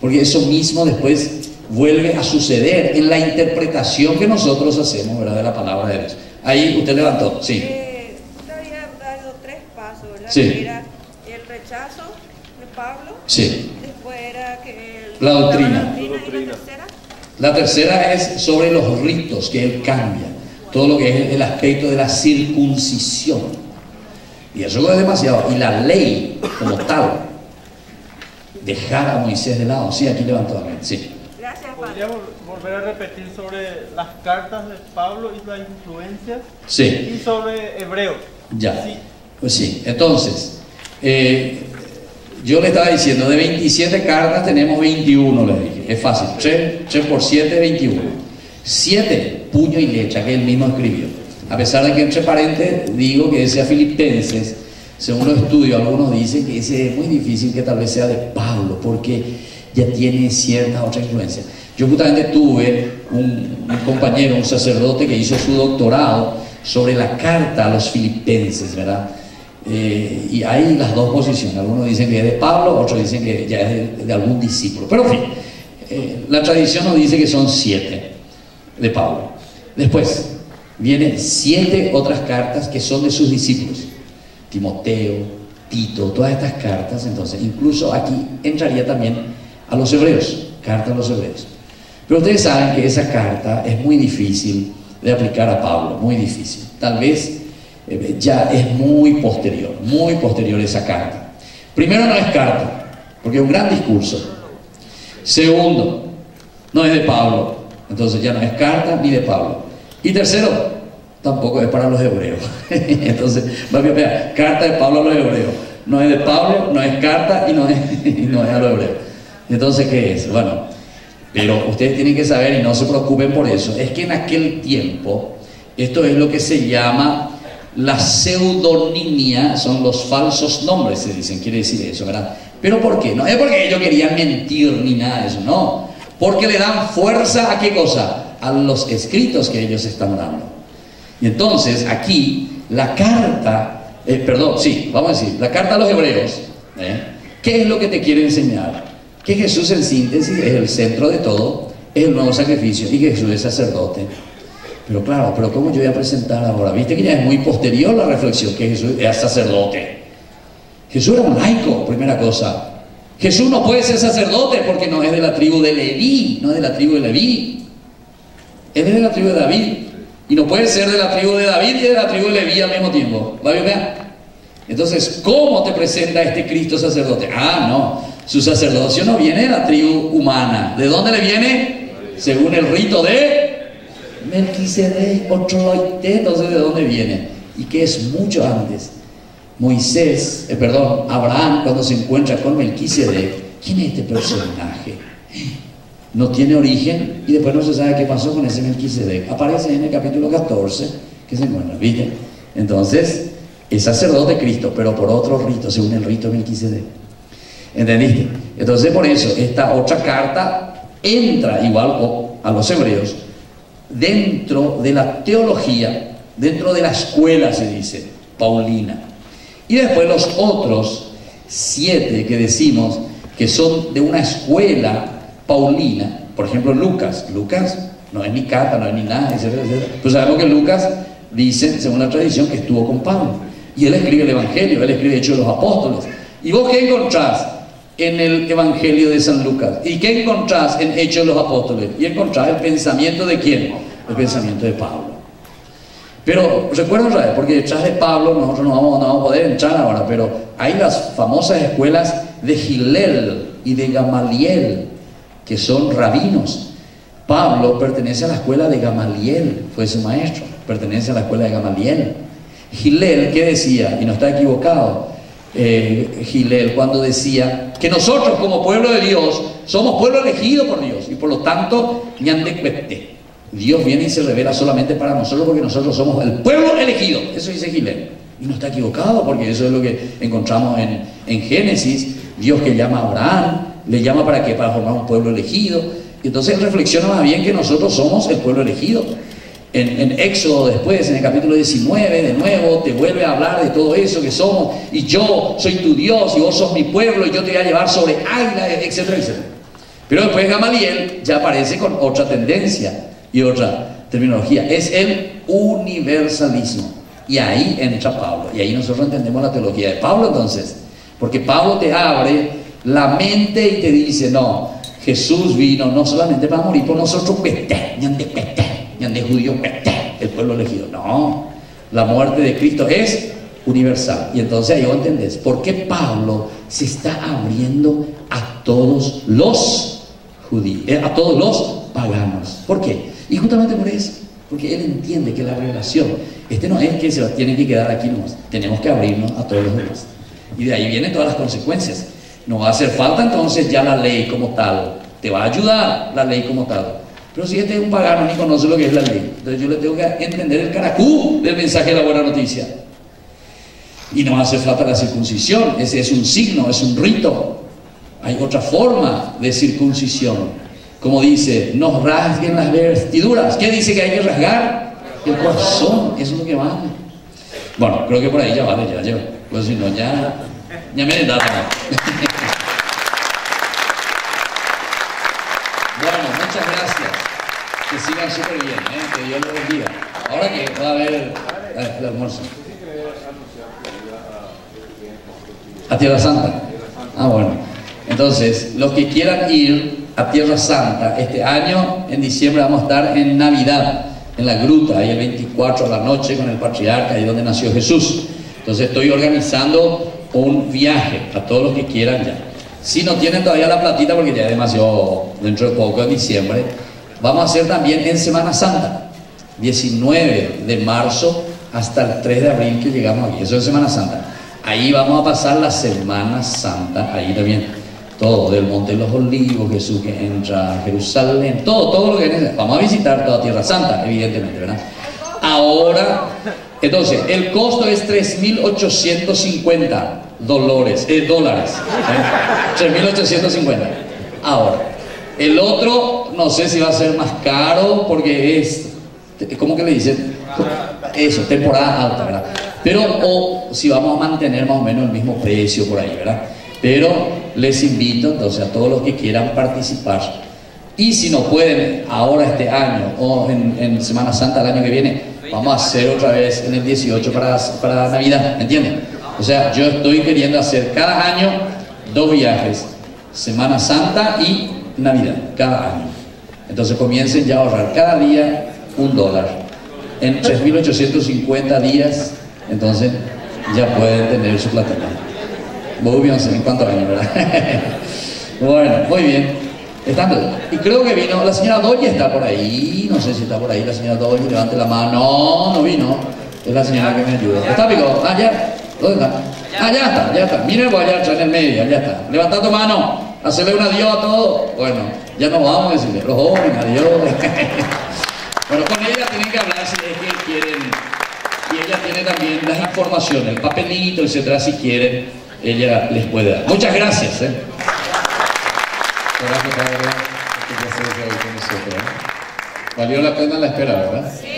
Porque eso mismo después vuelve a suceder en la interpretación que nosotros hacemos, ¿verdad?, de la palabra de Dios. Ahí usted levantó, sí. Usted había dado 3 pasos, ¿verdad? Sí. Que era el rechazo de Pablo. Sí. Después era que La doctrina. ¿Y la tercera? La tercera es sobre los ritos que él cambia. Todo lo que es el aspecto de la circuncisión. Y eso es demasiado. Y la ley como tal. Dejar a Moisés de lado. Sí, aquí levantó también. Sí. Gracias, Padre. ¿Podría volver a repetir sobre las cartas de Pablo y la influencia? Sí. Y sobre Hebreos. Ya. Sí. Pues sí. Entonces, yo le estaba diciendo, de 27 cartas tenemos 21, le dije. Es fácil. 3 por 7, 21. 7, puño y letra, que él mismo escribió. A pesar de que entre paréntesis digo que ese a Filipenses, según los estudios, algunos dicen que ese es muy difícil que tal vez sea de Pablo, porque ya tiene cierta otra influencia. Yo justamente tuve un compañero, un sacerdote que hizo su doctorado sobre la carta a los filipenses, ¿verdad? Y hay las dos posiciones. Algunos dicen que es de Pablo, otros dicen que ya es de algún discípulo. Pero en fin, la tradición nos dice que son 7 de Pablo. Después vienen 7 otras cartas que son de sus discípulos. Timoteo, Tito, todas estas cartas. Entonces, incluso aquí entraría también a los hebreos, carta a los hebreos. Pero ustedes saben que esa carta es muy difícil de aplicar a Pablo, muy difícil. Tal vez ya es muy posterior esa carta. Primero, no es carta, porque es un gran discurso. Segundo, no es de Pablo, entonces ya no es carta ni de Pablo. Y tercero, tampoco es para los hebreos. Entonces, carta de Pablo a los hebreos. No es de Pablo, no es carta y no es a los hebreos. Entonces, ¿qué es? Bueno, pero ustedes tienen que saber, y no se preocupen por eso, es que en aquel tiempo, esto es lo que se llama la pseudonimia, son los falsos nombres, se dicen, quiere decir eso, ¿verdad? ¿Pero por qué? No es porque ellos querían mentir ni nada de eso, no. Porque le dan fuerza a qué cosa? A los escritos que ellos están dando. Y entonces, aquí, la carta, vamos a decir, la carta a los hebreos, ¿qué es lo que te quiere enseñar? Que Jesús en síntesis es el centro de todo es el nuevo sacrificio y que Jesús es sacerdote. Pero claro, pero ¿cómo yo voy a presentar ahora? Viste que ya es muy posterior la reflexión que Jesús era sacerdote. Jesús era un laico, primera cosa. Jesús no puede ser sacerdote porque no es de la tribu de Leví, no es de la tribu de Leví. Él es de la tribu de David. Y no puede ser de la tribu de David y de la tribu de Leví al mismo tiempo. ¿Va bien? Entonces, ¿cómo te presenta este Cristo sacerdote? Ah, no. Su sacerdocio no viene de la tribu humana. ¿De dónde le viene? Según el rito de Melquisedec, otro loite. Entonces, ¿de dónde viene? Y que es mucho antes. Abraham, cuando se encuentra con Melquisedec, ¿quién es este personaje? No tiene origen y después no se sabe qué pasó con ese Melquisedec. Aparece en el capítulo 14 que se encuentra, ¿viste? Entonces, es sacerdote Cristo, pero por otro rito, según el rito de Melquisedec. ¿Entendiste? Entonces, por eso, esta otra carta entra igual a los hebreos dentro de la teología, dentro de la escuela, se dice, paulina. Y después los otros 7 que decimos que son de una escuela paulina, por ejemplo Lucas no es ni carta, no es ni nada, etcétera, etcétera. Pues sabemos que Lucas dice, según la tradición, que estuvo con Pablo y él escribe el Evangelio, él escribe Hechos de los Apóstoles. ¿Y vos qué encontrás en el Evangelio de San Lucas? ¿Y qué encontrás en Hechos de los Apóstoles? Y encontrás el pensamiento de ¿quién? El pensamiento de Pablo. Pero recuerden, porque detrás de Pablo nosotros no vamos a poder entrar ahora, pero hay las famosas escuelas de Hillel y de Gamaliel, que son rabinos. Pablo pertenece a la escuela de Gamaliel, fue su maestro, pertenece a la escuela de Gamaliel. Hillel, ¿qué decía? Y no está equivocado, Hillel, cuando decía que nosotros como pueblo de Dios somos pueblo elegido por Dios y por lo tanto Dios viene y se revela solamente para nosotros porque nosotros somos el pueblo elegido. Eso dice Hillel. Y no está equivocado porque eso es lo que encontramos en Génesis. Dios que llama a Abraham, le llama para qué, para formar un pueblo elegido. Y entonces reflexiona más bien que nosotros somos el pueblo elegido. En Éxodo después, en el capítulo 19, de nuevo te vuelve a hablar de todo eso que somos. Y yo soy tu Dios y vos sos mi pueblo y yo te voy a llevar sobre águila, etcétera, etcétera. Pero después Gamaliel ya aparece con otra tendencia y otra terminología. Es el universalismo. Y ahí entra Pablo. Y ahí nosotros entendemos la teología de Pablo entonces. Porque Pablo te abre la mente y te dice, no, Jesús vino no solamente para morir por nosotros, de judío, el pueblo elegido. No, la muerte de Cristo es universal. Y entonces ahí vos entendés por qué Pablo se está abriendo a todos los judíos, a todos los paganos. ¿Por qué? Y justamente por eso, porque él entiende que la revelación, no es que se tiene que quedar aquí nomás, tenemos que abrirnos a todos los demás. Y de ahí vienen todas las consecuencias. No va a hacer falta entonces ya la ley como tal, te va a ayudar la ley como tal. Pero si este es un pagano ni conoce lo que es la ley, entonces yo le tengo que entender el caracú del mensaje de la buena noticia. Y no hace falta la circuncisión, ese es un signo, es un rito. Hay otra forma de circuncisión. Como dice, nos rasguen las vestiduras. ¿Qué dice que hay que rasgar? El corazón, eso es lo que vale. Bueno, creo que por ahí ya vale, ya. Pues si no, ya me he dado. Bueno, muchas gracias. Que sigan súper bien, que Dios los bendiga. Ahora que va a haber el almuerzo. ¿A Tierra Santa? Ah, bueno. Entonces, los que quieran ir a Tierra Santa, este año, en diciembre, vamos a estar en Navidad, en la gruta, ahí el 24 a la noche con el patriarca, ahí donde nació Jesús. Entonces estoy organizando un viaje a todos los que quieran ya. Si no tienen todavía la platita, porque ya es demasiado, dentro de poco, en diciembre, vamos a hacer también en Semana Santa, 19 de marzo hasta el 3 de abril que llegamos aquí, eso es Semana Santa. Ahí vamos a pasar la Semana Santa, ahí también, todo, del Monte de los Olivos, Jesús que entra a Jerusalén, todo lo que necesita. Vamos a visitar toda Tierra Santa, evidentemente, ¿verdad? Ahora, entonces, el costo es $3.850 dólares, 3.850. Ahora, el otro, no sé si va a ser más caro, porque es, ¿cómo que le dicen? Eso, temporada alta, ¿verdad? Pero, o si vamos a mantener más o menos el mismo precio por ahí, ¿verdad? Pero les invito entonces a todos los que quieran participar Y si no pueden ahora este año o en Semana Santa el año que viene, vamos a hacer otra vez en el 18 para Navidad, ¿entienden? O sea, yo estoy queriendo hacer cada año 2 viajes, Semana Santa y Navidad, cada año. Entonces comiencen ya a ahorrar cada día $1. En 3.850 días, entonces ya pueden tener su platita. Vos bien, en cuántos años, ¿verdad? Bueno, muy bien. Y creo que vino, la señora Dolly está por ahí, no sé si está por ahí la señora Dolly, levante la mano. No, no vino, es la señora que me ayuda. ¿Está, Pico? Ah, ya, ¿dónde está? Ah, ya está, miren voy allá en el medio, ya está. Levanta tu mano, hacerle un adiós a todos. Bueno, ya nos vamos a decirle, los jóvenes, adiós. Bueno, con ella tienen que hablar si es que quieren, y ella tiene también las informaciones, el papelito, etcétera, si quieren, ella les puede dar. Muchas gracias. Valió la pena la espera, ¿verdad? Sí.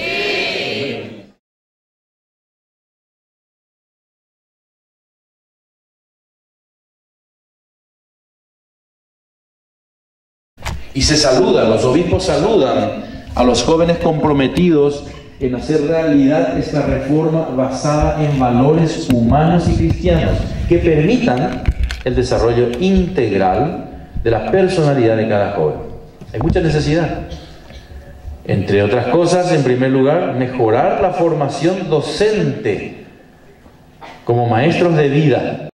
Y se saludan, los obispos saludan a los jóvenes comprometidos en hacer realidad esta reforma basada en valores humanos y cristianos que permitan el desarrollo integral de la personalidad de cada joven. Hay mucha necesidad. Entre otras cosas, en primer lugar, mejorar la formación docente como maestros de vida.